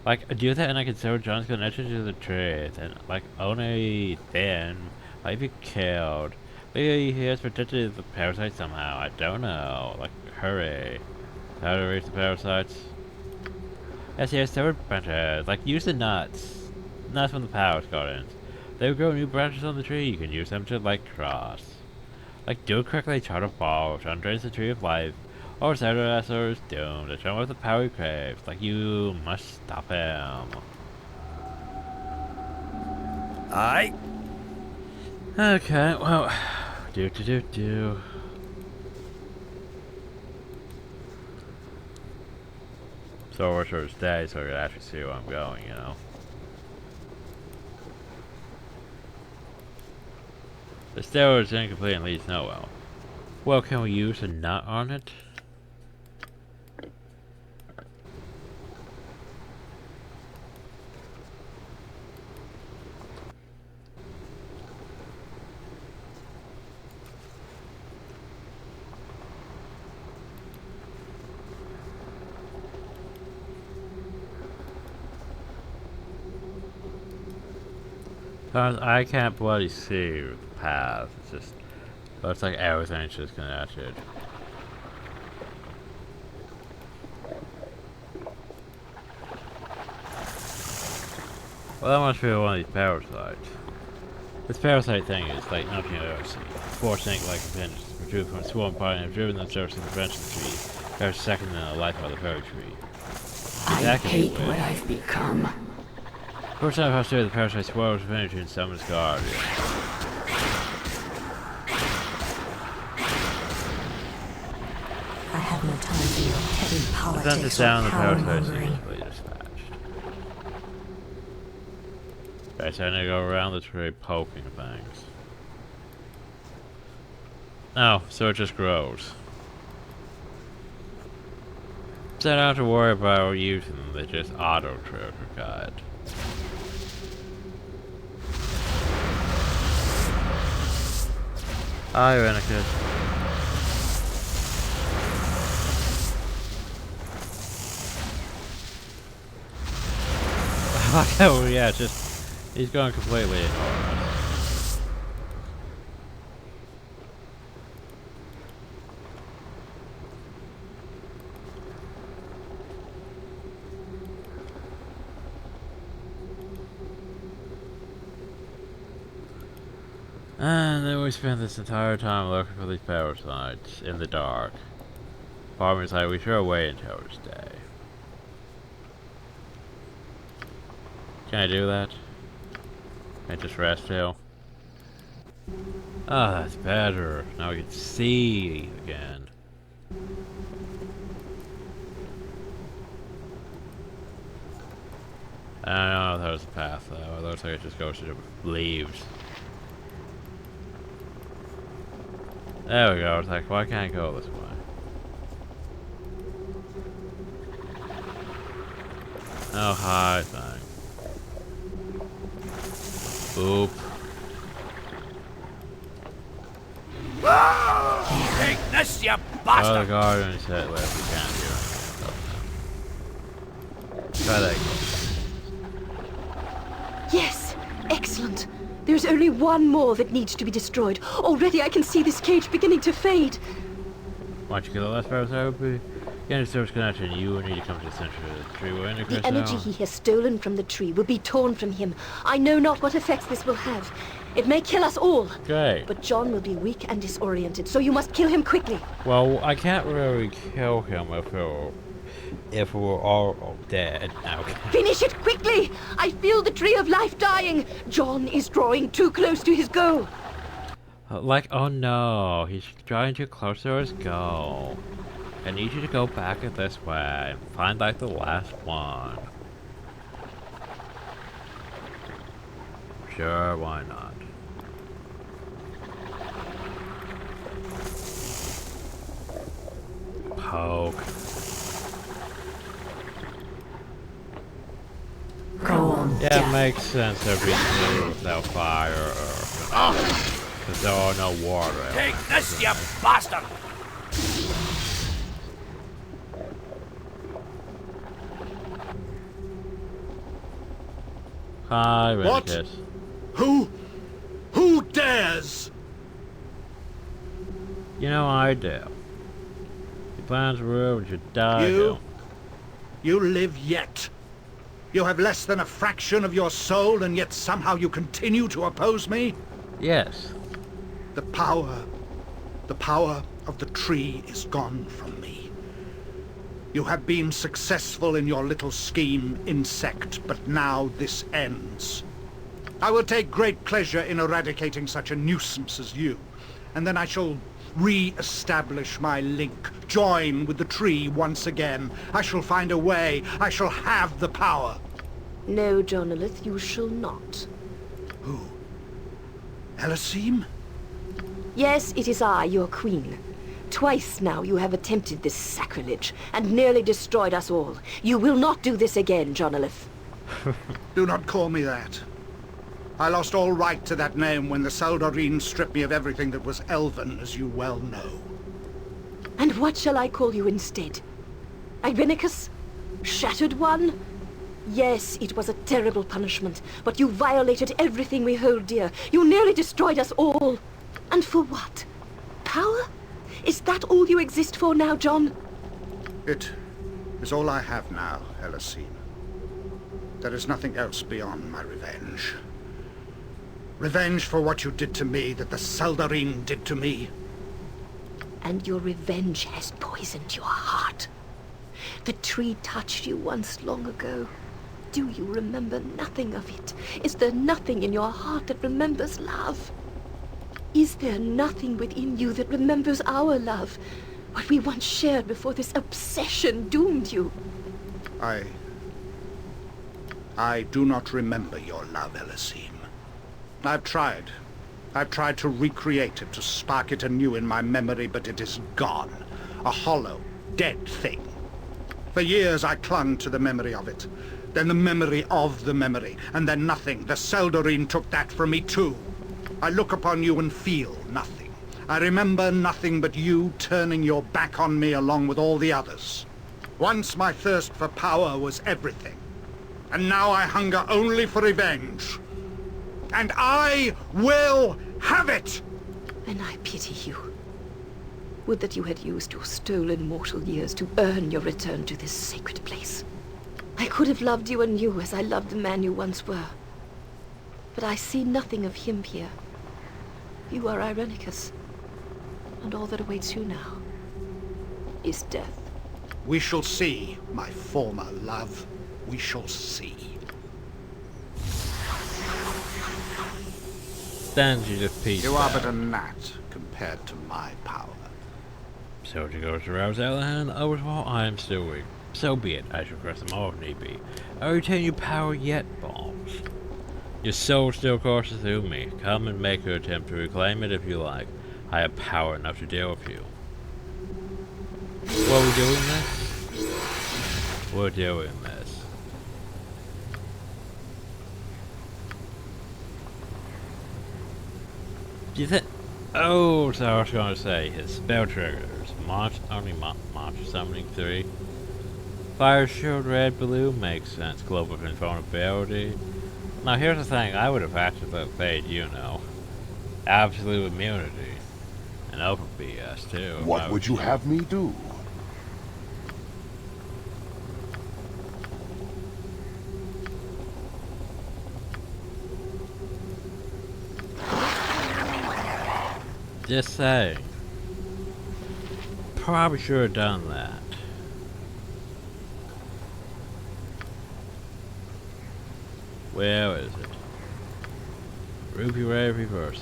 Like, do that and I consider John's connection to the truth, and, like, only then might be killed. Maybe he has protected the parasite somehow, I don't know. Like, hurry. How to reach the parasites? Yes, he has several branches. Like, use the nuts. Nuts from the power gardens. They will grow new branches on the tree. You can use them to, like, cross. Like, do it correctly, chart a ball, which undrains the tree of life. Or Sarasor is doomed to show with the power he craves. Like, you must stop him. Aye. Okay, well, do. So we're sure to stay so you can actually see where I'm going, you know. The stairwell is incomplete and leads nowhere. Well, can we use a nut on it? I can't bloody see the path. It's just, looks like everything's just connected. Well, that must be one of these parasites. This parasite thing is like nothing else. Four snake-like appendage protrude from a swarm body and have driven themselves to the branch of the tree. They're second in the life of the fairy tree. I hate what I've become. First time I started the parasite swallows energy and summons guardian. I have no time for your petty The sentence politics down or the power parasite mongering. seemingly dispatched. Okay, so I need to go around the tree poking things. Oh, so it just grows. So I don't have to worry about using them, they just auto-trigger guide. Hi, Irenicus. Oh yeah, just he's going completely ignoring us. And then we spent this entire time looking for these parasites in the dark. Part of me is like, we should wait until it's day. Can I do that? Can I just rest here? Oh, that's better. Now we can see again. I don't know if that was the path though. It looks like it just goes to the leaves. There we go. It's like, why can't I go this way? Oh, hi, thing. Boop. Take this, you Oh, the bastard! guardian said left. We can't do it. Try that again. Yes! Excellent! There's only one more that needs to be destroyed. Already I can see this cage beginning to fade. Why don't you kill the last parasite? Get a service connection. You will need to come to the center of the tree. We're in The energy he has stolen from the tree will be torn from him. I know not what effects this will have. It may kill us all. Okay. But John will be weak and disoriented, so you must kill him quickly. Well, I can't really kill him if we're all dead. Okay. Finish it quickly! I feel the tree of life dying. John is drawing too close to his goal. Like, oh no, he's drawing too close to his goal. I need you to go back it this way and find like the last one. Sure, why not? Poke. Go on, Yeah, death. it makes sense to be smooth without fire or because there are no water. Take this, you bastard! Hi, What? Irenicus. Who dares? You know I do. Your plans ruined, you die. You? You live yet. You have less than a fraction of your soul, and yet somehow you continue to oppose me? Yes. The power of the tree is gone from me. You have been successful in your little scheme, insect, but now this ends. I will take great pleasure in eradicating such a nuisance as you, and then I shall re-establish my link, join with the tree once again. I shall find a way. I shall have the power. No, Jonalith, you shall not. Who? Elasim? Yes, it is I, your queen. Twice now you have attempted this sacrilege, and nearly destroyed us all. You will not do this again, Jonalith. Do not call me that. I lost all right to that name when the Saldarine stripped me of everything that was elven, as you well know. And what shall I call you instead? Irenicus? Shattered One? Yes, it was a terrible punishment, but you violated everything we hold dear. You nearly destroyed us all. And for what? Power? Is that all you exist for now, John? It is all I have now, Elisine. There is nothing else beyond my revenge. Revenge for what you did to me, that the Saldarine did to me. And your revenge has poisoned your heart. The tree touched you once long ago. Do you remember nothing of it? Is there nothing in your heart that remembers love? Is there nothing within you that remembers our love? What we once shared before this obsession doomed you? I do not remember your love, Elisine. I've tried. I've tried to recreate it, to spark it anew in my memory, but it is gone. A hollow, dead thing. For years I clung to the memory of it. Then the memory of the memory. And then nothing. The Saldarine took that from me too. I look upon you and feel nothing. I remember nothing but you turning your back on me along with all the others. Once my thirst for power was everything. And now I hunger only for revenge. And I will have it! And I pity you. Would that you had used your stolen mortal years to earn your return to this sacred place. I could have loved you anew as I loved the man you once were. But I see nothing of him here. You are Irenicus. And all that awaits you now is death. We shall see, my former love. We shall see. Stand you to peace. You are but a gnat compared to my power. So to go to rouse Alahan, Overhaul, I am still weak. So be it, I shall crush them all if need be. I retain your power yet, Balls. Your soul still courses through me. Come and make your attempt to reclaim it if you like. I have power enough to deal with you. What are we doing this? We're doing this. Do you think... Oh, so I was going to say, his spell triggers. Only monster summoning 3. Fire shield red blue makes sense. Global invulnerability. Now here's the thing, I would have had to vote Fade, you know. Absolute immunity. And open BS too. What would you have me do? Just saying. Probably should have done that. Where is it? Ruby Ray Reverso,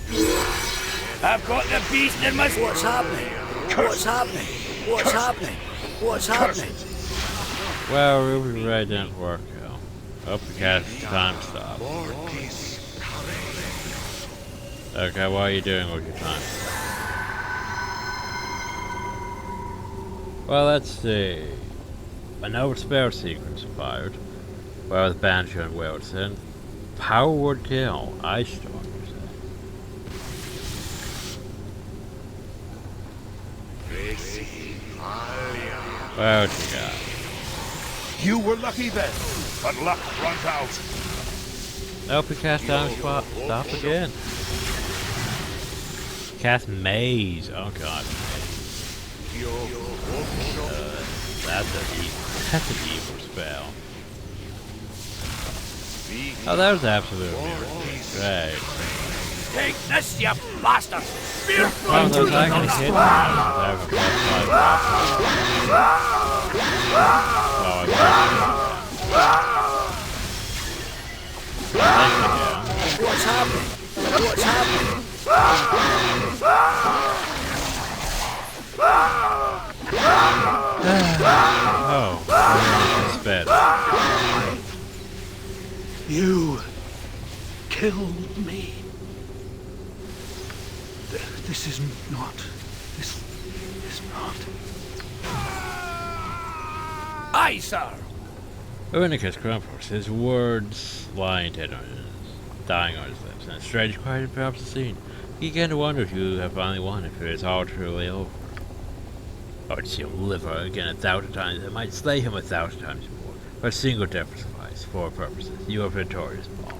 yes. I've got the beast in my... What's happening? What's happening? What's happening? What's happening? Well, Ruby Ray didn't work out. Up the cast time stop. Okay, what are you doing with your time? Well, let's see. A noble spell sequence fired. Well, with Banshee and Wilson. Power would kill. Ice Storm, you say. What you got? You were lucky then, but luck runs out. Nope, we cast time stop again. Cast Maze. Oh god. That's an evil spell. Oh, that was absolute right. Take this, you bastard! Oh, those actually hit me. That was What's happening? What's happening? Oh, it's bad. You kill me. This is not. This is not. Aye, sir. Irenicus crumbles, his words lying dead on his, dying on his lips, and a strange quiet envelops the scene. You begin to wonder if you have finally won, if it is all truly over. I would see him live again 1,000 times, and might slay him 1,000 times more. But a single death will suffice, for purposes. You are victorious, Balls.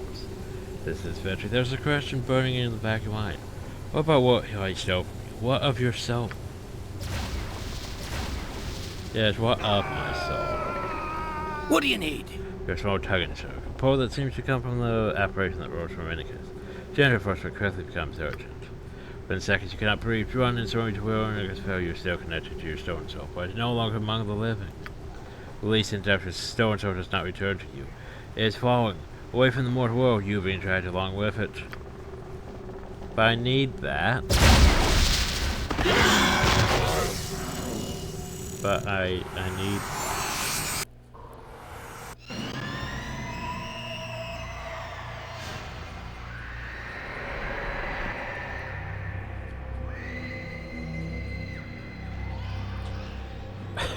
This is victory. There's a question burning in the back of your mind. What about what I stole from you? What of yourself? Yes, what of my soul? What do you need? Your small tugging, sir. A pull that seems to come from the apparition that rose from Irenicus. Gentle force but quickly becomes urgent. Within seconds you cannot breathe. Run and surrender to will, Irenicus fell. You are still connected to your stolen soul, but is no longer among the living. Released in death, his stolen soul does not return to you. It is falling away from the mortal world, you being dragged along with it. But I need that. But I need...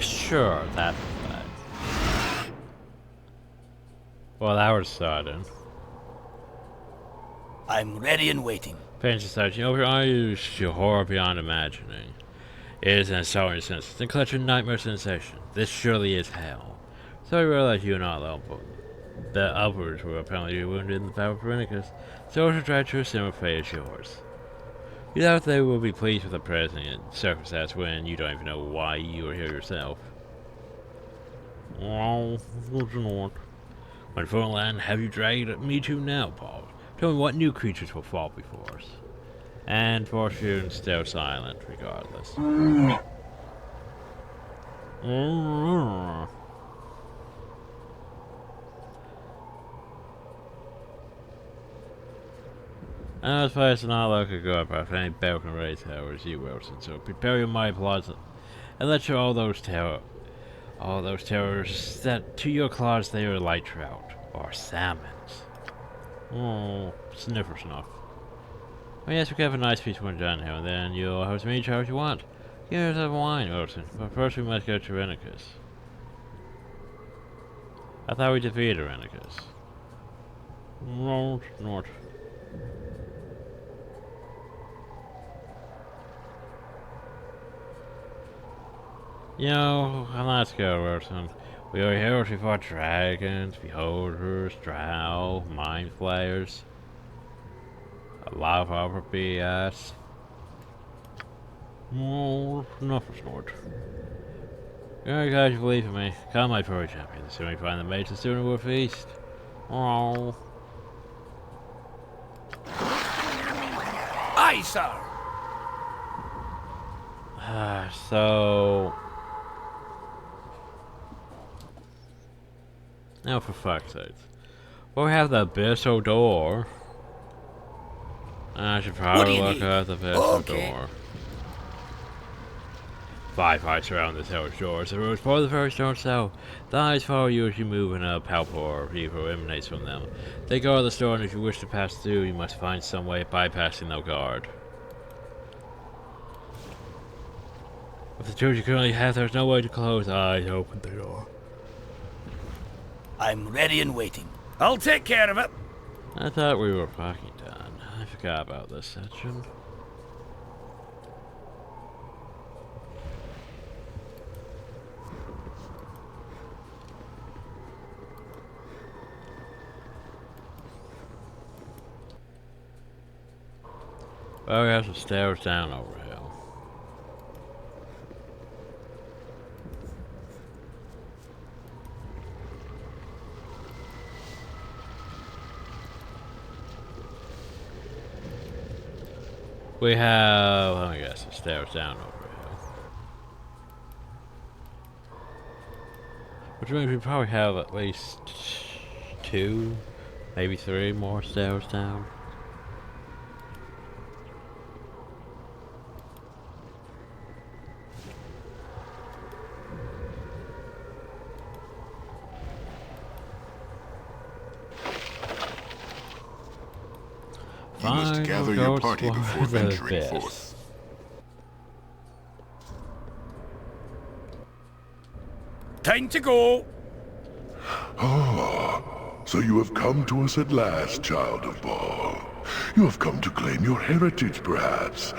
Sure, that's that. Well, that was sudden. I'm ready and waiting. Pain society, over your eyes, your horror beyond imagining. It is an assaulting sense, and clutch a nightmare sensation. This surely is hell. So I realize you are not alone, but the others were apparently wounded in the battle of Irenicus, so to try to a similar fate as yours. You doubt they will be pleased with the present circumstance when you don't even know why you are here yourself. Oh, good Lord. When full land have you dragged me to now, Paul? Tell me what new creatures will fall before us. And Fortune still silent, regardless. And this place does not look good, but if any bell can raise hell as you, Wilson. So prepare your mighty plots and let your all those terrors that to your claws they are light trout or salmons. Oh, sniffer snuff. Well, yes, we can have a nice feast when we're done here, and then you'll host me each hour you want. Give yourself a wine, Wilson. But first we must go to Irenicus. I thought we defeated Irenicus. No, not. You know, let's go, Wilson. We are here to fought dragons, beholders, drow, mind flayers. A lot of other BS. No, nothing short. You guys believe in me. Come, my furry champion. The sooner we find the mates, the sooner we'll feast. Oh. Aye, sir. So... Now, for fuck's sake. Well, we have the abyssal door. I should probably look at the abyssal door. 5 heights around this hell's doors. The roads for the first don't sell. The eyes follow you as you move, and a palpable or evil emanates from them. They guard the store, and if you wish to pass through, you must find some way of bypassing their guard. With the tools you currently have, there's no way to close. I open the door. I'm ready and waiting. I'll take care of it. I thought we were fucking done. I forgot about this section. Well, we have some stairs down over here. We have, let me guess, the stairs down over here. Which means we probably have at least 2, maybe 3 more stairs down. You must Fine, gather we'll your go party explore before the venturing best. forth. Time to go. Ah, so you have come to us at last, child of Baal. You have come to claim your heritage, perhaps,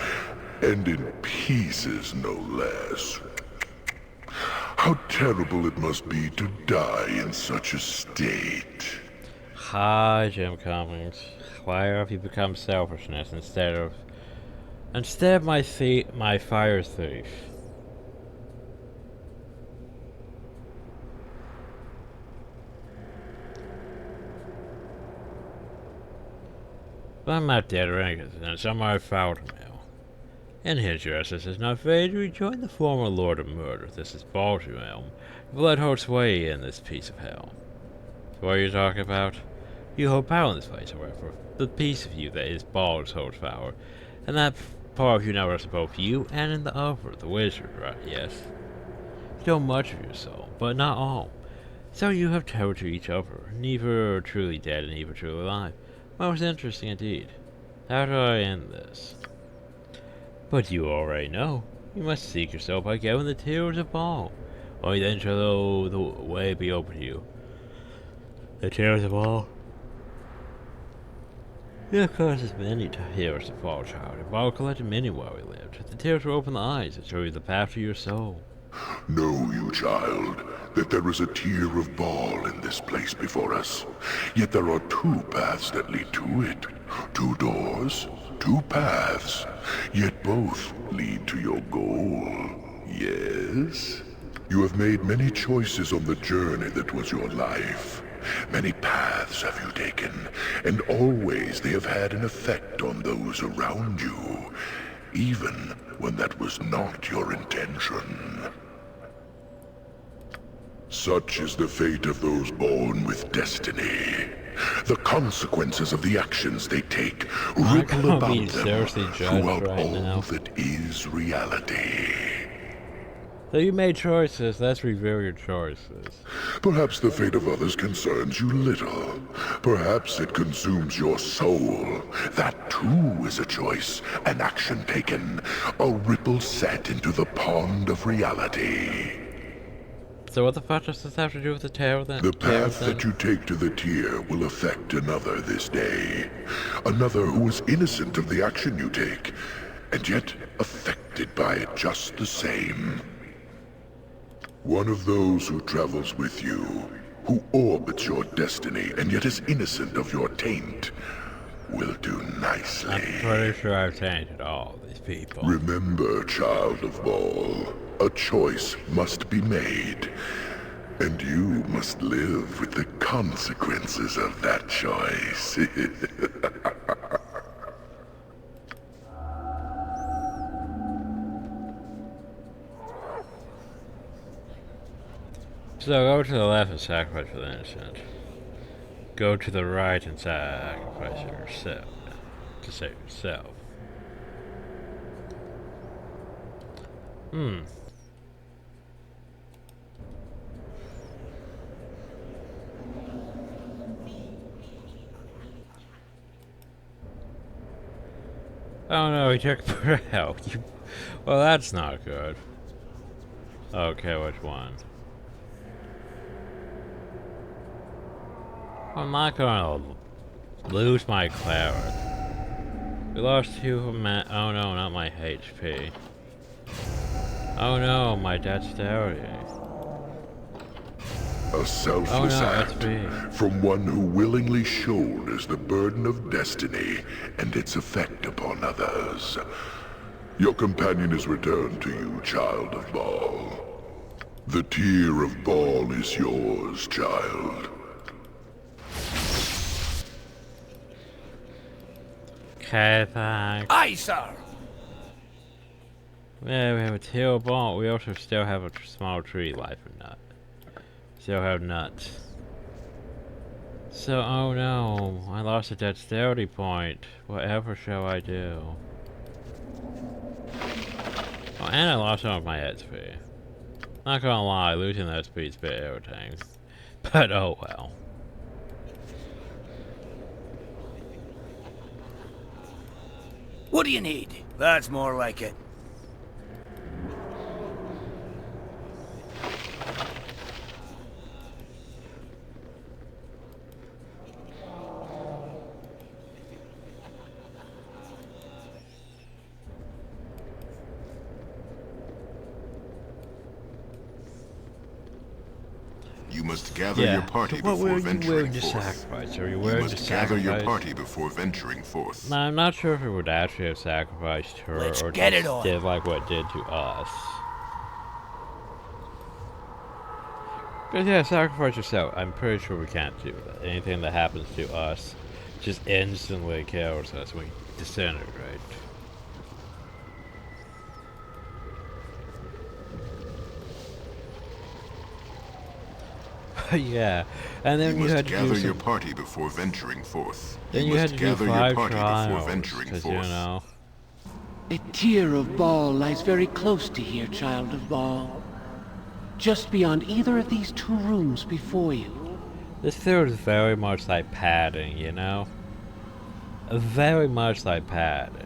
and in pieces, no less. How terrible it must be to die in such a state. Hi, Jim Cummings. Why have you become selfishness instead of my fire thief? I'm not dead Irenicus, and somewhere I found him now. And his justice is not fair to rejoin the former Lord of Murder. This is Baldur, Elm. Blood holds sway in this piece of hell. So what are you talking about? You hold power in this place, however. The piece of you that is Baldur's holds power. And that part of you now rests both you and in the other, the wizard, right? Yes. You know much of your soul, but not all. So you have told to each other. Neither are truly dead and neither truly alive. Most interesting indeed. How do I end this? But you already know. You must seek yourself by gathering the tears of Baal. Only then shall the way be open to you. The tears of Baal. There causes many tears to fall, child, and Baal collected many while we lived. The tears will open the eyes and show you the path to your soul. Know you, child, that there is a tier of Baal in this place before us. Yet there are two paths that lead to it. Two doors, two paths. Yet both lead to your goal. Yes? You have made many choices on the journey that was your life. Many paths have you taken, and always they have had an effect on those around you, even when that was not your intention. Such is the fate of those born with destiny. The consequences of the actions they take ripple about them throughout all that is reality. So you made choices, let's review your choices. Perhaps the fate of others concerns you little. Perhaps it consumes your soul. That too is a choice, an action taken, a ripple set into the pond of reality. So what the fuck does this have to do with the tail then? The path that you take to the tier will affect another this day. Another who is innocent of the action you take, and yet affected by it just the same. One of those who travels with you, who orbits your destiny and yet is innocent of your taint, will do nicely. I'm pretty sure I've tainted all these people. Remember, child of Baal, a choice must be made, and you must live with the consequences of that choice. So go to the left and sacrifice for the innocent. Go to the right and sacrifice yourself to save yourself. Oh no, he took for help. Well, that's not good. Okay, which one? I'm not gonna lose my clarity. We lost 2 of my. Oh no, not my HP. Oh no, my dexterity. A selfless act from one who willingly shoulders the burden of destiny and its effect upon others. Your companion is returned to you, child of Baal. The tier of Baal is yours, child. Okay, thanks. Aye, sir. Yeah, we have a tail ball. We also still have a small tree life or nut. Still have nuts. So, oh no, I lost a dexterity point. Whatever shall I do? Oh, and I lost some of my XP. Not gonna lie, losing that speed's a bit irritating. But oh well. What do you need? That's more like it. You must gather your party before venturing forth. Sacrifice? Are you You willing to must gather your sacrifice? party before venturing forth. No, I'm not sure if it would actually have sacrificed her Let's or get just it on. did like what it did to us. Because yeah, sacrifice yourself. I'm pretty sure we can't do that. Anything that happens to us just instantly kills us. We disintegrate. Yeah, and then you you must had to gather do your party before venturing forth. then you must had to gather do your 5 party trials, before venturing because forth. you know. A tier of Baal lies very close to here, child of Baal. Just beyond either of these 2 rooms before you. This feels very much like padding, you know? Very much like padding.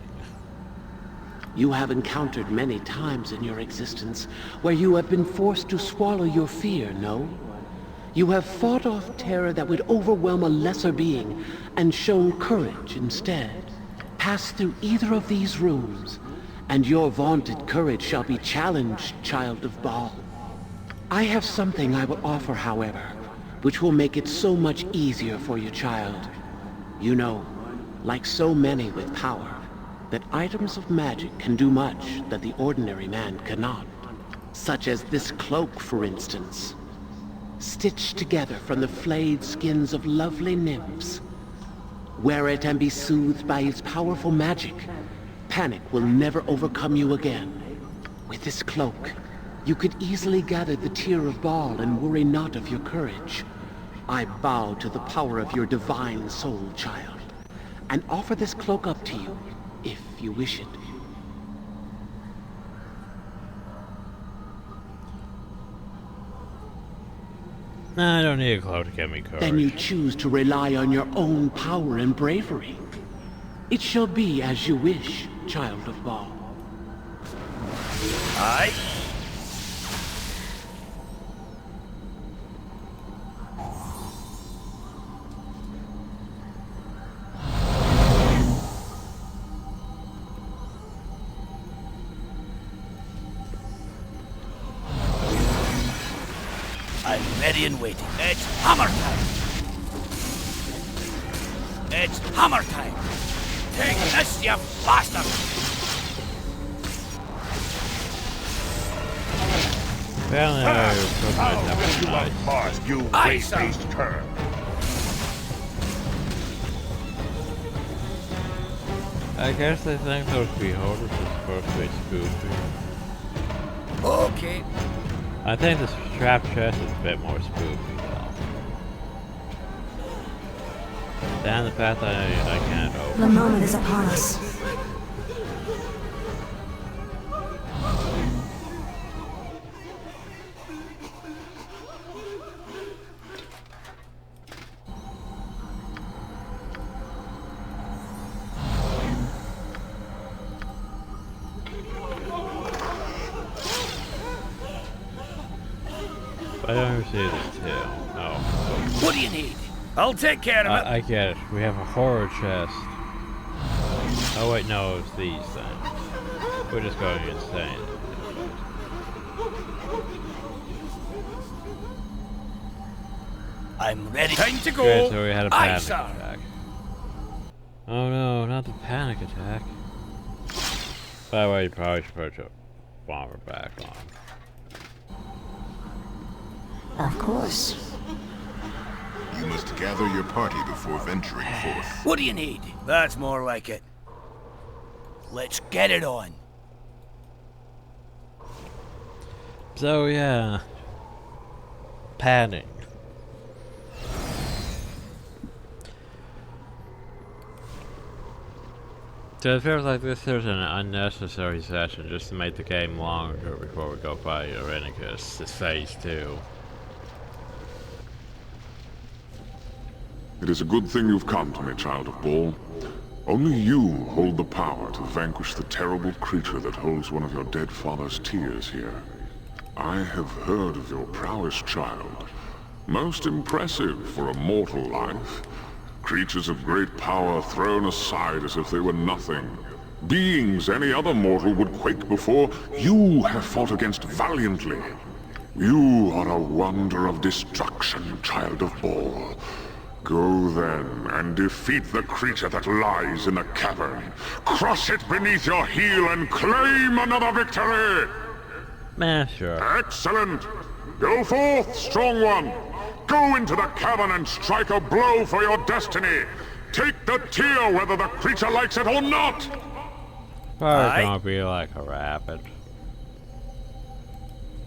You have encountered many times in your existence where you have been forced to swallow your fear, no? You have fought off terror that would overwhelm a lesser being and shown courage instead. Pass through either of these rooms, and your vaunted courage shall be challenged, child of Baal. I have something I will offer, however, which will make it so much easier for you, child. You know, like so many with power, that items of magic can do much that the ordinary man cannot. Such as this cloak, for instance. Stitched together from the flayed skins of lovely nymphs. Wear it and be soothed by its powerful magic. Panic will never overcome you again. With this cloak, you could easily gather the tear of Baal and worry not of your courage. I bow to the power of your divine soul, child, and offer this cloak up to you, if you wish it. Nah, I don't need a cloak to get me courage. Then you choose to rely on your own power and bravery. It shall be as you wish, child of Baal. Aye. I'm ready and waiting. It's hammer time! It's hammer time! Take this, you bastard! You white-faced cur! I guess they think those beholders are supposed to be spooky. Okay. I think the strap chest is a bit more spooky though. Down the path I can't open. The moment is upon us. I don't see this tail. No. What do you need? I'll take care of it. I get it. We have a horror chest. Oh wait, no, it's these things. We're just going insane. I'm ready. Time to go. Okay, so we had a Aye, panic sir. attack. Oh no, not the panic attack. By the way, you probably should put your bomber back on. Of course. You must gather your party before venturing forth. What do you need? That's more like it. Let's get it on. So yeah, padding. So it feels like this is an unnecessary session just to make the game longer before we go fight Irenicus. It's phase 2. It is a good thing you've come to me, child of Baal. Only you hold the power to vanquish the terrible creature that holds one of your dead father's tears here. I have heard of your prowess, child. Most impressive for a mortal life. Creatures of great power thrown aside as if they were nothing. Beings any other mortal would quake before, you have fought against valiantly. You are a wonder of destruction, child of Baal. Go then, and defeat the creature that lies in the cavern. Crush it beneath your heel and claim another victory! Man, sure. Excellent! Go forth, strong one! Go into the cavern and strike a blow for your destiny! Take the tear whether the creature likes it or not! Probably gonna be like a rapid.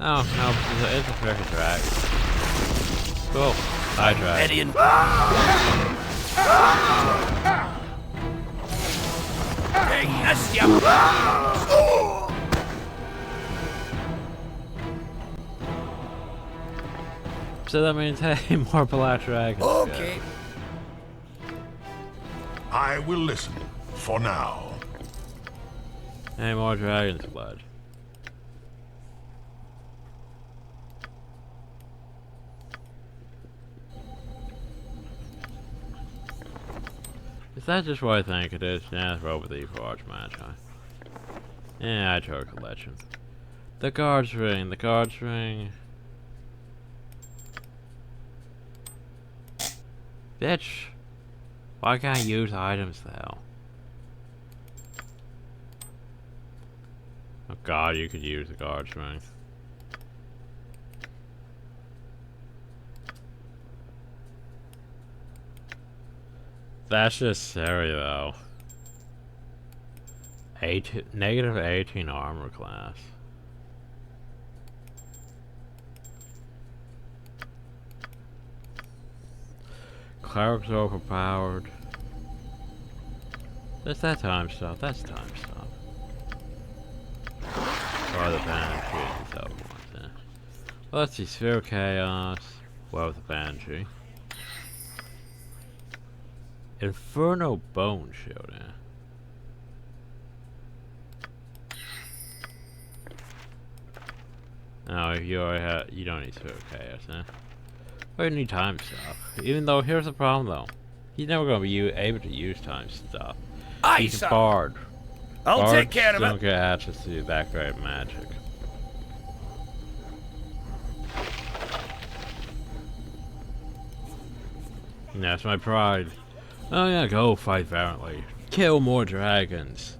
Oh, no, it's a freaking dragon. Cool. I tried. Median. Hey, yes, yeah. So that means, hey, more black dragons. Okay. I will listen, for now. Hey, more dragon's blood. Is that just what I think it is? Yeah, throw with the Forge Magi. Yeah, I chose collection. The guard's ring, the guard's ring. Bitch! Why can't I use items though? Oh god, you could use the guard's ring. That's just scary though. Negative 18 armor class. Cleric's overpowered. That's that time stuff. That's time stuff. Or the Banshee and so forth. Yeah. Well, let's see. Sphere of Chaos. Well, with the Banshee. Inferno Bone Shield, yeah. No, you already have. You don't need Sphere of Chaos, eh? But you need time stuff. Even though, here's the problem though. He's never gonna be able to use time stuff. He's a bard. I'll take care of it. Don't get access to that great magic. And that's my pride. Oh yeah, go fight valiantly. Kill more dragons.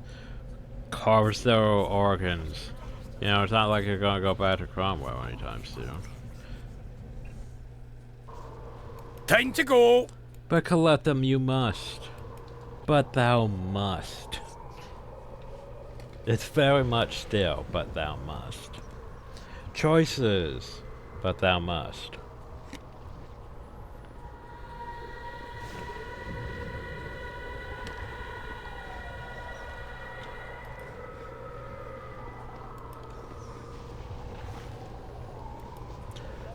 Harvest their organs. You know, it's not like you're gonna go back to Cromwell anytime soon. Time to go. But collect them you must. But thou must. It's very much still, but thou must. Choices, but thou must.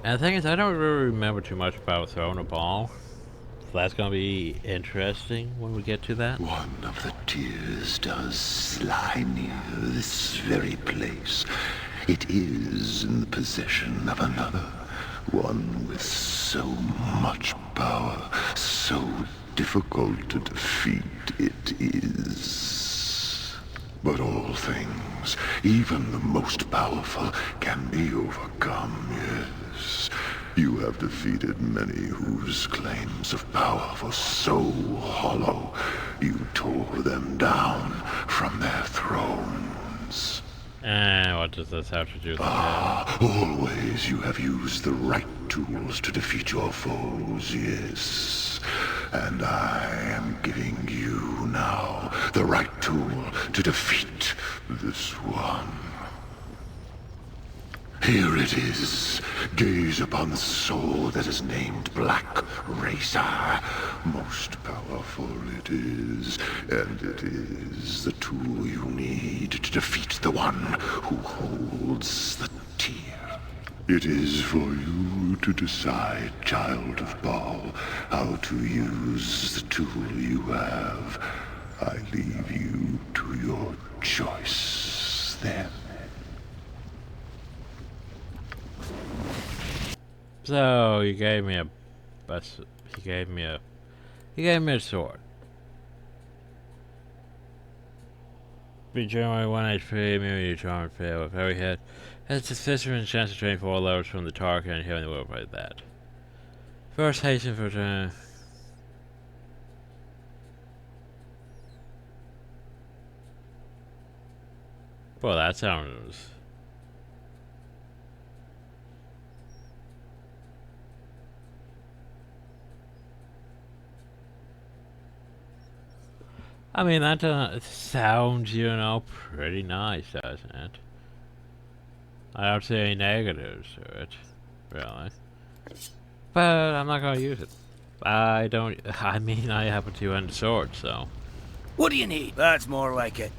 And the thing is, I don't really remember too much about throwing a ball. So that's gonna be interesting when we get to that. One of the tears does lie near this very place. It is in the possession of another. One with so much power, so difficult to defeat it is. But all things, even the most powerful, can be overcome, yes. You have defeated many whose claims of power were so hollow, you tore them down from their thrones. And what does this have to do with Always you have used the right tools to defeat your foes, yes. And I am giving you now the right tool to defeat this one. Here it is. Gaze upon the sword that is named Black Razor. Most powerful it is, and it is the tool you need to defeat the one who holds the tear. It is for you to decide, child of Baal, how to use the tool you have. I So he gave me a sword. Be generally 1 HP, immunity to charm fail. If every hit has a sufficient chance to train 4 levels from the target and healing the world like that. First hasten for turn. Well, that sounds. I mean, that sounds, you know, pretty nice, doesn't it? I don't see any negatives to it, really. But I'm not gonna use it. I mean, I happen to end the sword, so. What do you need? That's more like it.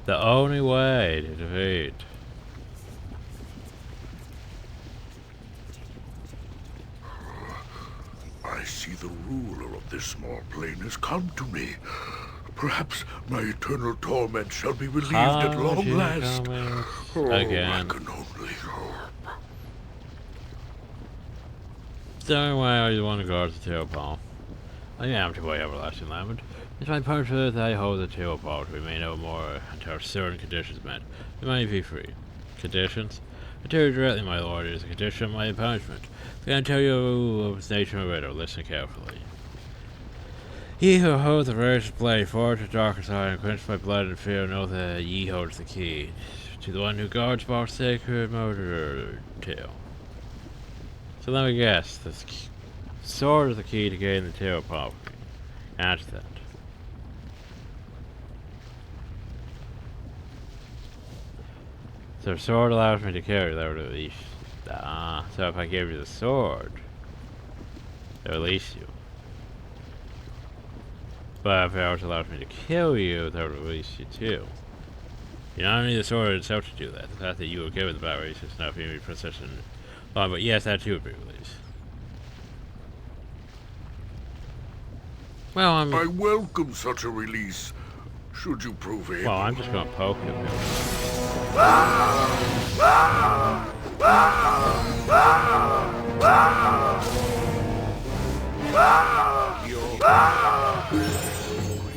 The only way to defeat. I see the ruler of this small plane has come to me. Perhaps my eternal torment shall be relieved at long last. Again. I can only hope. The only way I want to guard the tailbone. I am to play Everlasting Lament. It's my punishment that I hold the tailbone to remain no more until certain conditions met. It might be free. Conditions? I tell you directly, my lord, it is a condition of my punishment. Can I tell you of its nature and riddle? Listen carefully. He who holds the rarest blade forward to darker side and quenched by blood and fear know that ye holds the key to the one who guards both sacred motor tail. So let me guess, the sword is the key to getting the tail properly. Answer that. So the sword allows me to carry that would release. So if I gave you the sword, it release you. But if it also allows me to kill you, that would release you too. You don't need the sword itself to do that. The fact that you were given the battle release is enough for you to be precision. But yes, that too would be released. Well, I welcome such a release. Should you prove able. Well, I'm just gonna poke him.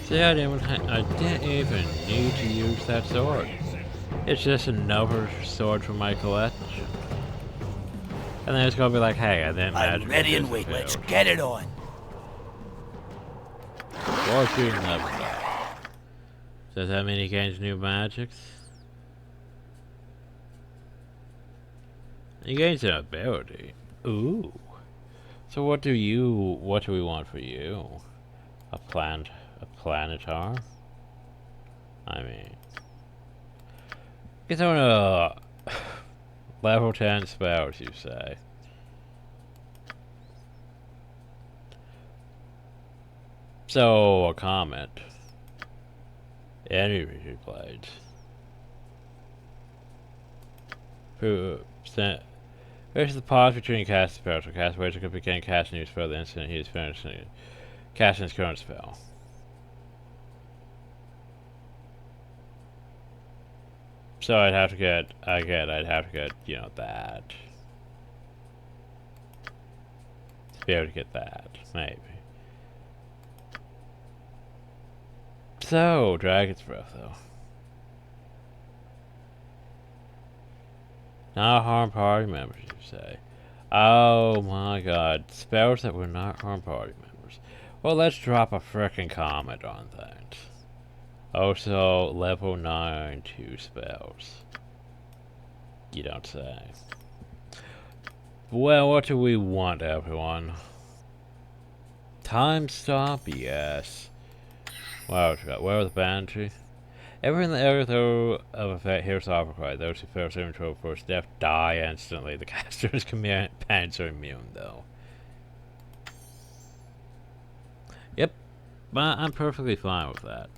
See, I didn't even need to use that sword. It's just another sword from my collection. And then it's gonna be like, hey, I didn't I'm ready and wait. Let's get it on. War shooting level. Does that mean he gains new magics? He gains an ability. Ooh. So what do we want for you? A planetar? I mean, it's on a level 10 spells, you say. So, a comment. Energy blades. There's the pause between cast spells. So cast wager could begin casting new spell the instant he is finished casting his current spell. So I'd have to get, you know, that. To be able to get that, maybe. So, Dragon's Breath, though. Not harm party members, you say. Oh my god, spells that would not harm party members. Well, let's drop a frickin' comment on that. Also, level 9 2 spells. You don't say. Well, what do we want, everyone? Time stop? Yes. Wow, where was the banditry? Everything that ever throw of effect here's overcry. Those who fail saving throw first death die instantly. The caster's pants are immune, though. Yep, but I'm perfectly fine with that.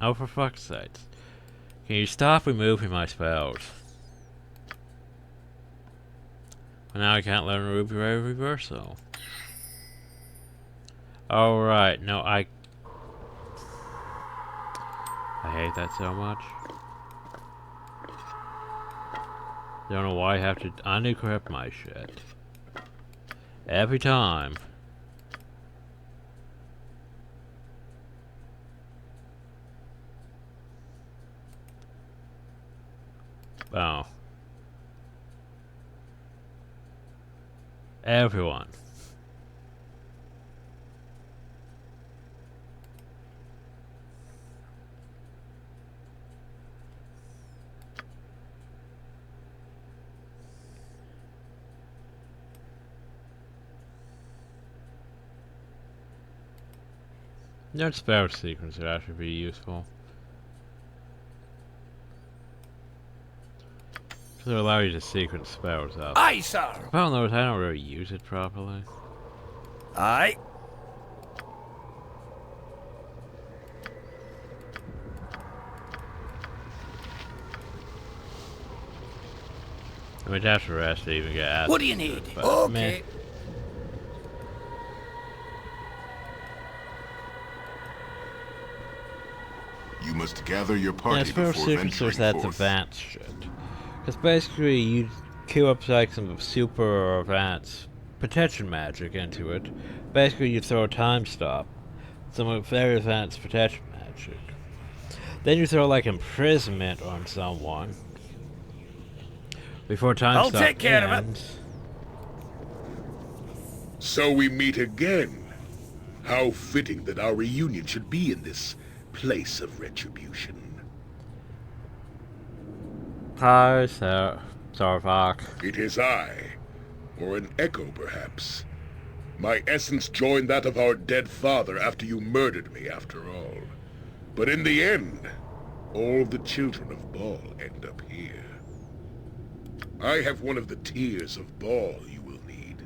Oh, for fuck's sake. Can you stop removing my spells? Well, now I can't learn Ruby Ray Reversal. Alright, no, I hate that so much. Don't know why I have to unequip my shit. Every time. Oh. Everyone. That spell sequence would actually be useful. It'll allow you to sequence spells up. Aye, sir. The problem though is I don't really use it properly. Aye. I mean, that's the rest to even get asked. What do you need? But, Okay. meh. You must gather your party Yeah, spell before sequencers venturing that's forth. advanced shit. Because basically you queue up like some super or advanced protection magic into it. Basically you throw a time stop. Some very advanced protection magic. Then you throw like imprisonment on someone. Before time I'll stop take care of it. ends. So we meet again. How fitting that our reunion should be in this place of retribution. Hi, Sir Sarvak. It is I, or an echo perhaps. My essence joined that of our dead father after you murdered me after all. But in the end, all the children of Baal end up here. I have one of the tears of Baal you will need.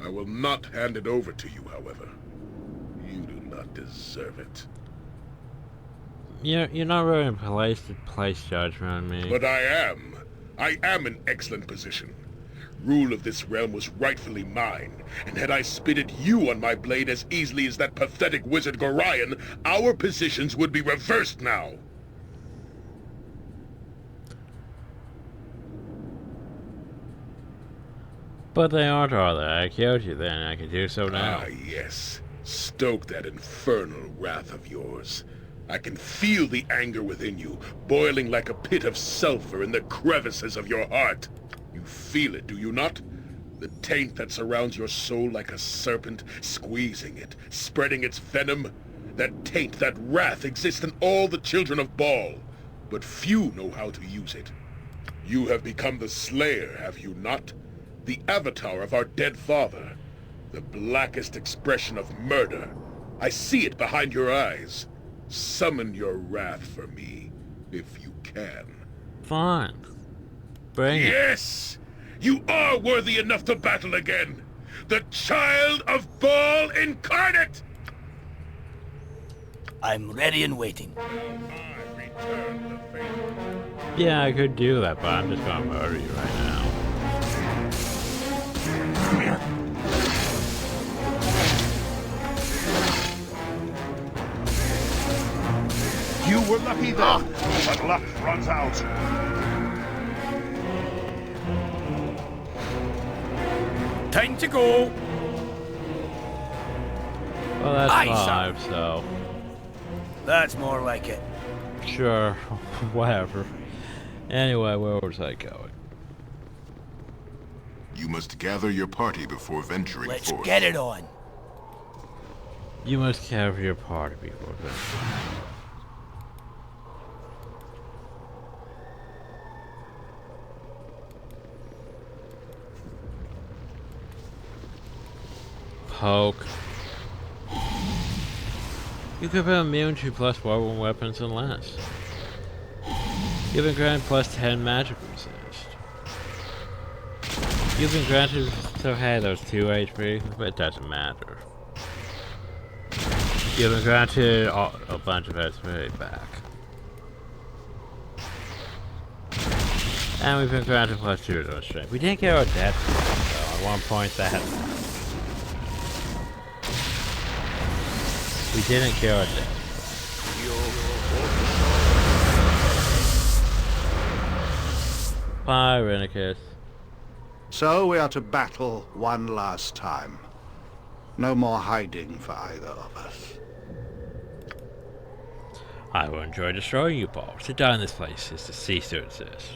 I will not hand it over to you, however. You do not deserve it. You're not really in place to place judgment on me. But I am. I am in excellent position. Rule of this realm was rightfully mine, and had I spitted you on my blade as easily as that pathetic wizard Gorion, our positions would be reversed now. But they aren't, are they? I killed you then, I can do so now. Ah, yes. Stoke that infernal wrath of yours. I can feel the anger within you, boiling like a pit of sulfur in the crevices of your heart. You feel it, do you not? The taint that surrounds your soul like a serpent, squeezing it, spreading its venom. That taint, that wrath exists in all the children of Baal, but few know how to use it. You have become the Slayer, have you not? The avatar of our dead father. The blackest expression of murder. I see it behind your eyes. Summon your wrath for me, if you can. Fine. Bring it. Yes! You are worthy enough to battle again! The child of Baal incarnate! I'm ready and waiting. I return the favor. Yeah, I could do that, but I'm just gonna murder you right now. You were lucky then, but luck runs out. Time to go. Well, that's Aye, 5, so... That's more like it. Sure, whatever. Anyway, where was I going? You must gather your party before venturing Let's forth. get it on. You must carry your party before venturing. Poke. You could be immune to +1 weapons and less. You've been granted +10 magic resist. You've been granted, so hey, those 2 HP, but it doesn't matter. You've been granted a bunch of HP back. And we've been granted +2 to those strength. We didn't get our death though, I want to point that out. We didn't kill our death. Bye, Irenicus. So we are to battle one last time. No more hiding for either of us. I will enjoy destroying you, Paul. To die in this place is to cease to exist.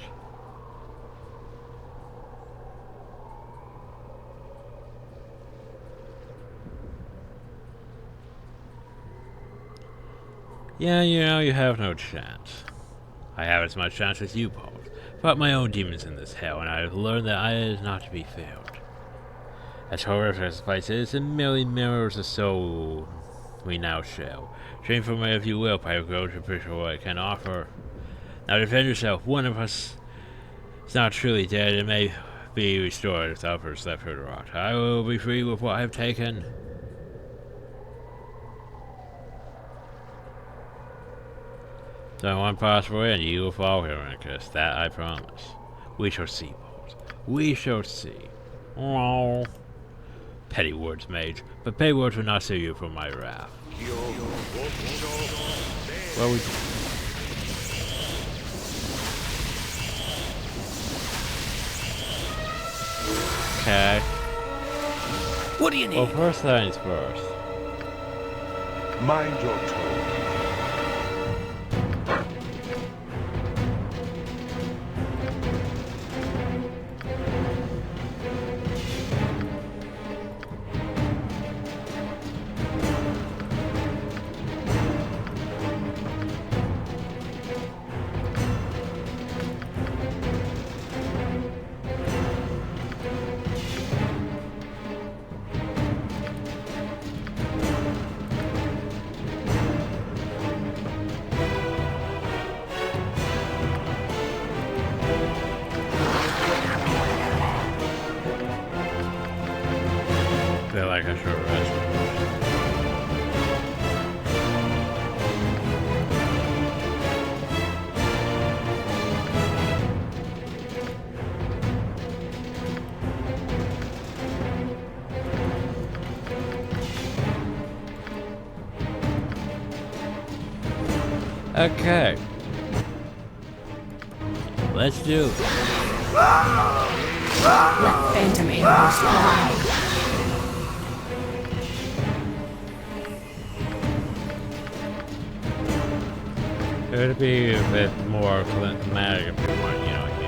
Yeah, you know, you have no chance. I have as much chance as you, Paul. Fought my own demons in this hell, and I have learned that I is not to be failed. As horrific as the place is, a million mirrors of soul we now shall. Shameful me if you will, but I will go to appreciate what I can offer. Now defend yourself. One of us is not truly dead and may be restored if the others left her to rot. I will be free with what I have taken. So one possible end, you will fall here, Irenicus. That I promise. We shall see, boys. We shall see. Oh, petty words, mage. But petty words will not save you from my wrath. Well, we... Okay. What do you need? Well, first things first. Mind your tone. Feel like I should rest. Okay. Let's do it. Let phantom animals fly. It would be a bit more thematic if we want, you know, like the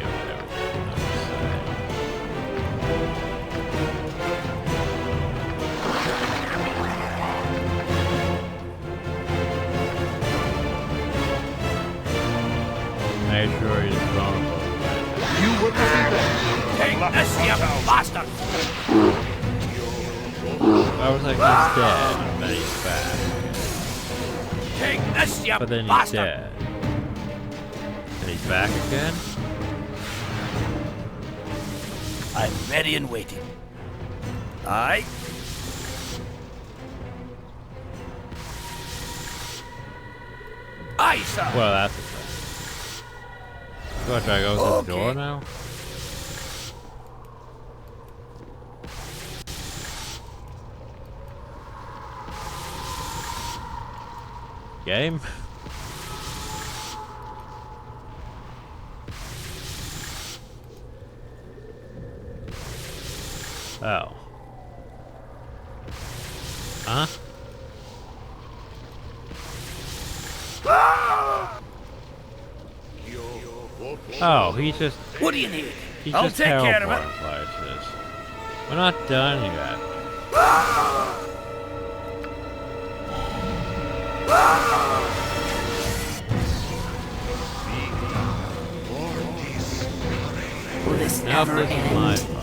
make sure he's vulnerable. You will defeat them. Take this, you bastard! I was like, he's dead, and then he's back. Take this, you But then he's bastard! dead. And he's back again? I'm ready and waiting. Aye? Aye, sir! Well, that's the thing. What, do I go through the door now? Game? Oh. Huh? Oh, he's just... What do you need? He's I'll just take care of teleporting it. places. We're not done yet. Will this Now ever this is end? my fun.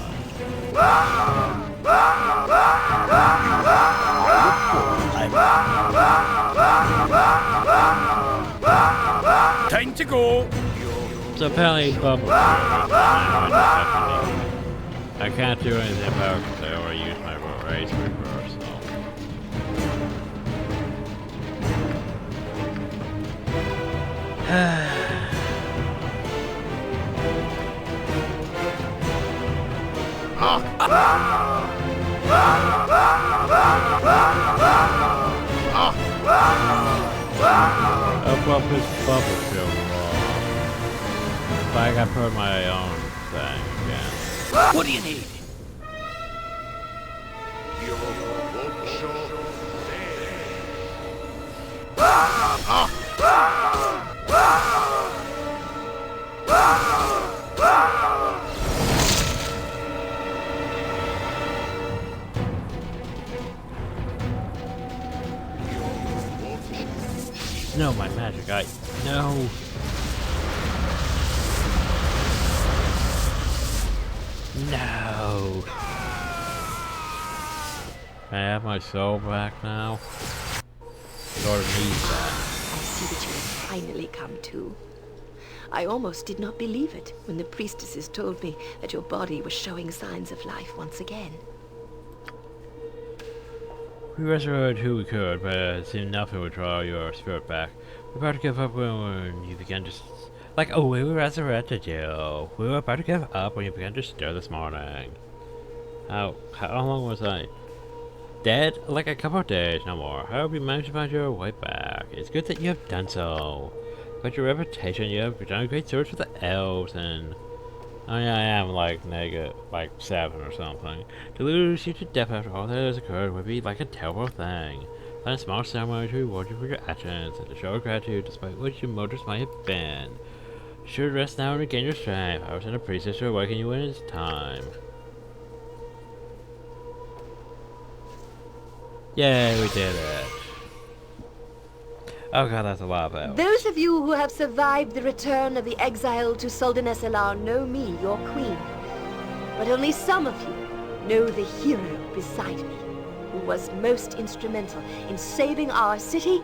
Time to go. So apparently bubble. I can't do anything about it because I already used my race reversal. Up this bubble feel wrong. But I got put my own thing again. What do you need? No, my magic, no. No. Can I have my soul back now? Sort of need that. I see that you have finally come to. I almost did not believe it when the priestesses told me that your body was showing signs of life once again. We resurrected who we could, but it seemed nothing would draw your spirit back. We were about to give up when you began to... Like, oh, we resurrected you. We were about to give up when you began to stir this morning. How long was I dead? Like a couple of days, no more. I hope you managed to find your way back. It's good that you have done so. But your reputation, you have done a great search for the elves, and... I mean, I am like negative, like 7 or something. To lose you to death after all that has occurred would be like a terrible thing. But a small ceremony to reward you for your actions, and to show gratitude despite what your motives might have been. You should rest now and regain your strength. I will send a priestess to awaken you when it's time. Yay, we did it. Oh god, that's a lot of elves. Those of you who have survived the return of the exile to Soldaneselar know me, your queen. But only some of you know the hero beside me, who was most instrumental in saving our city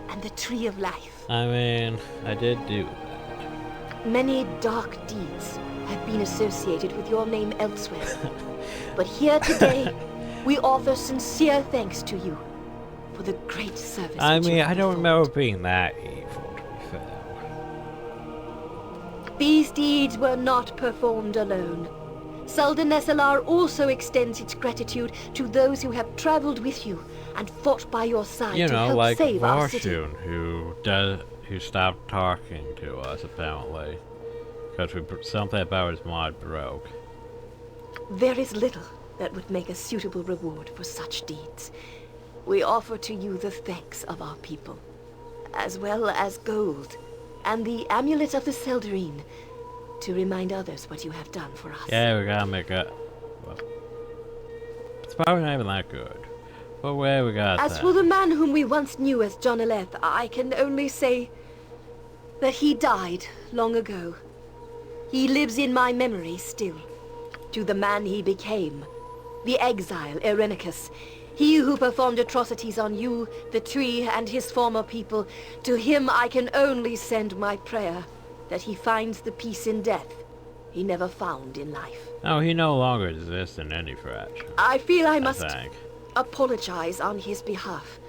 and the Tree of Life. I mean, I did do that. Many dark deeds have been associated with your name elsewhere. But here today, we offer sincere thanks to you for the great service. I mean, I don't remember being that evil, to be fair. These deeds were not performed alone. Soldaneselar also extends its gratitude to those who have traveled with you and fought by your side to help like save our city. who stopped talking to us apparently because something about his mod broke. There is little that would make a suitable reward for such deeds. We offer to you the thanks of our people, as well as gold and the amulet of the Seldarine, to remind others what you have done for us. Yeah, we gotta make a... Well, it's probably not even that good. But where we got As for the man whom we once knew as Jonaleth, I can only say that he died long ago. He lives in my memory still. To the man he became, the exile Irenicus, he who performed atrocities on you, the tree, and his former people, to him I can only send my prayer, that he finds the peace in death he never found in life. No, he no longer exists in any fraction. I feel I must apologize on his behalf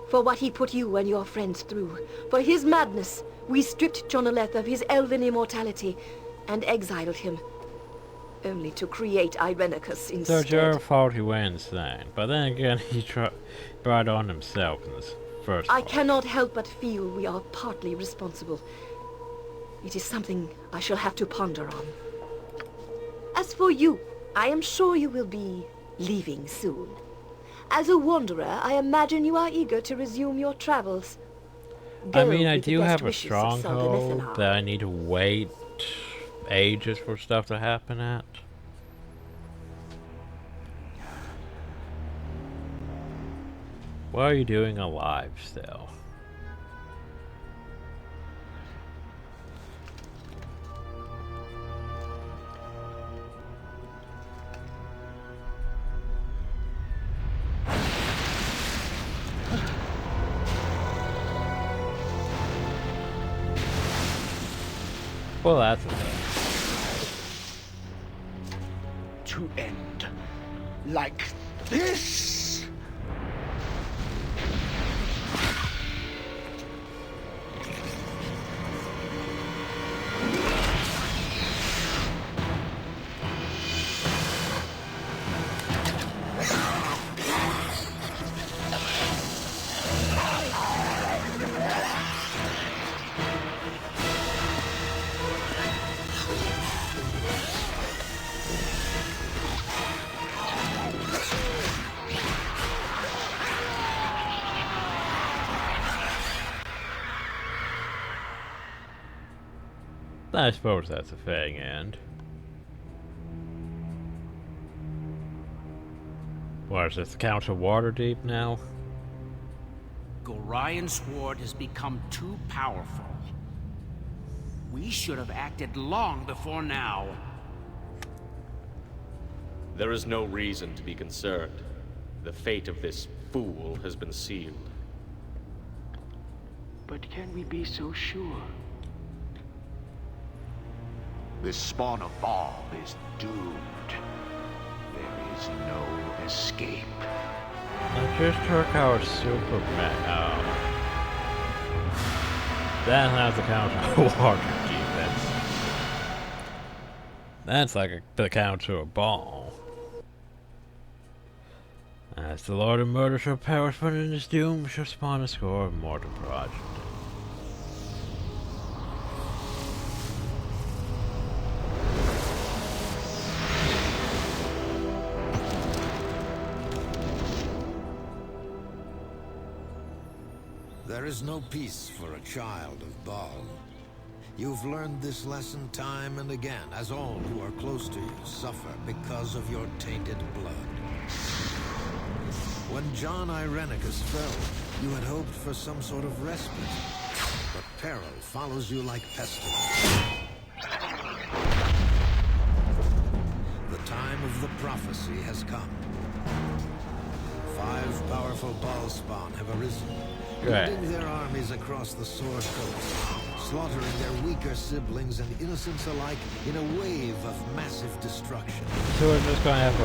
for what he put you and your friends through. For his madness, we stripped Jonaleth of his elven immortality and exiled him, only to create Irenicus instead. So it's your fault he went insane, but then again he brought on himself in this first I cannot help but feel we are partly responsible. It is something I shall have to ponder on. As for you, I am sure you will be leaving soon. As a wanderer, I imagine you are eager to resume your travels. I mean, I do have a stronghold that I need to wait ages for stuff to happen at. Why are you doing alive still? Well, that's a thing. To end like this? I suppose that's a fitting end. What is this, the Council Waterdeep now? Gorion's sword has become too powerful. We should have acted long before now. There is no reason to be concerned. The fate of this fool has been sealed. But can we be so sure? This spawn of Baal is doomed. There is no escape. I just took out Superman. Oh. That's not the Council of Waterdeep. That's like the Council of Baal. As the Lord of Murder shall perish, but in his doom shall spawn a score of mortal progeny. There is no peace for a child of Baal. You've learned this lesson time and again, as all who are close to you suffer because of your tainted blood. When John Irenicus fell, you had hoped for some sort of respite, but peril follows you like pestilence. The time of the prophecy has come. 5 powerful Baal spawn have arisen, leading their armies across the Sword Coast, slaughtering their weaker siblings and innocents alike in a wave of massive destruction. So we're just going to have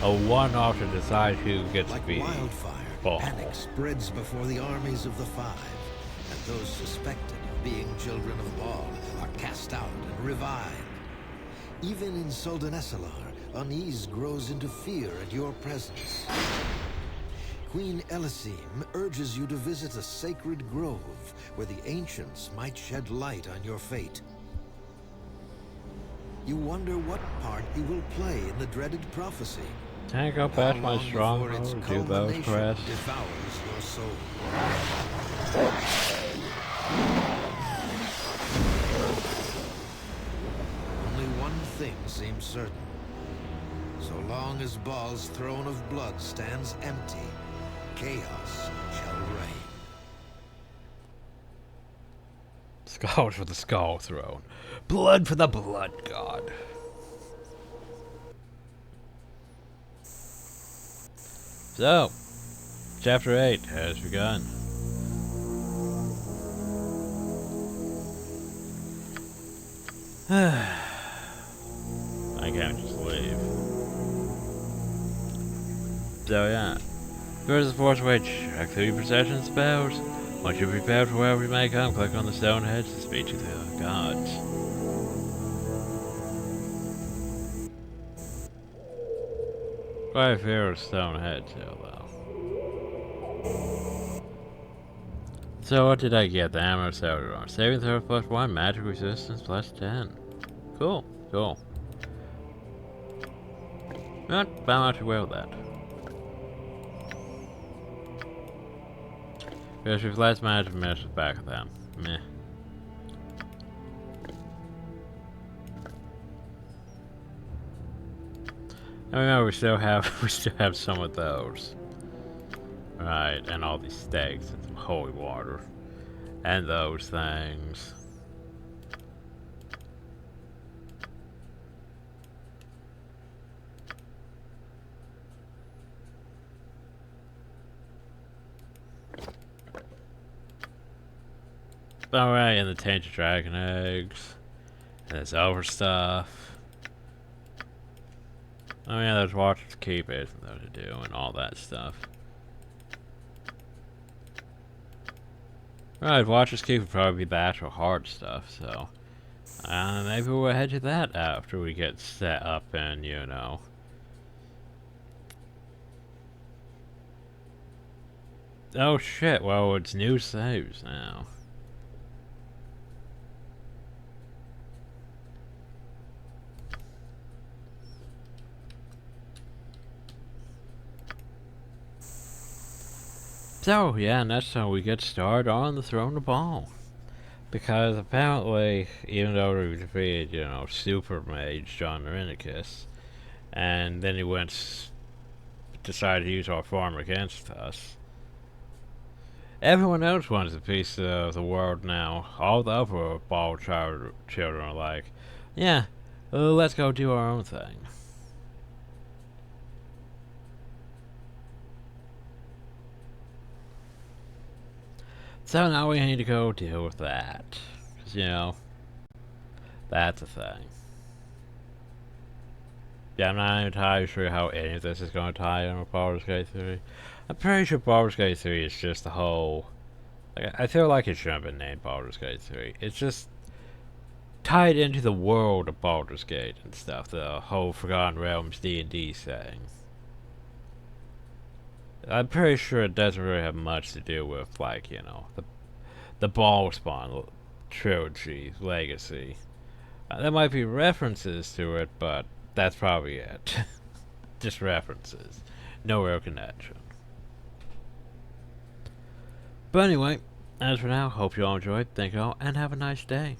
a one-off to decide who gets like to be wildfire, Baal. Panic spreads before the armies of the 5, and those suspected of being children of Baal are cast out and revived. Even in Soldanesalar, unease grows into fear at your presence. Queen Elysim urges you to visit a sacred grove where the ancients might shed light on your fate. You wonder what part you will play in the dreaded prophecy. Can I go back to my stronghold and do those quests? Devours your soul. Only one thing seems certain. So long as Baal's throne of blood stands empty, chaos shall reign. Skulls for the Skull Throne. Blood for the Blood God. So, Chapter 8 has begun. I can't just leave. So yeah. First the Force Witch. Activity procession spells. Once you're prepared for wherever you may come, click on the stone heads to speak to the gods. Quite a few of stone heads here though. So what did I get? The ammo soda on. Saving throw +1, magic resistance +10. Cool, cool. Not much aware of that. Because we've less magic messes back at them. Meh. I remember we still have some of those. Right, and all these stakes and some holy water. And those things. Alright, and the tainted dragon eggs. And this over stuff. Oh yeah, there's Watcher's Keep, isn't there, to do, and all that stuff. Right, Watcher's Keep would probably be the actual hard stuff, so... maybe we'll head to that after we get set up and, you know... Oh shit, well, it's new saves now. So, yeah, and that's how we get started on the Throne of Baal. Because apparently, even though we defeated, you know, Super Mage John Irenicus, and then he decided to use our farm against us, everyone else wants a piece of the world now. All the other ball children are like, yeah, let's go do our own thing. So now we need to go deal with that. Because, you know, that's a thing. Yeah, I'm not entirely sure how any of this is going to tie in with Baldur's Gate 3. I'm pretty sure Baldur's Gate 3 is just the whole... Like, I feel like it shouldn't have been named Baldur's Gate 3. It's just tied into the world of Baldur's Gate and stuff. The whole Forgotten Realms D&D setting. I'm pretty sure it doesn't really have much to do with, like, you know, the Ballspawn trilogy legacy. There might be references to it, but that's probably it. Just references. No real connection. But anyway, as for now, hope you all enjoyed. Thank you all, and have a nice day.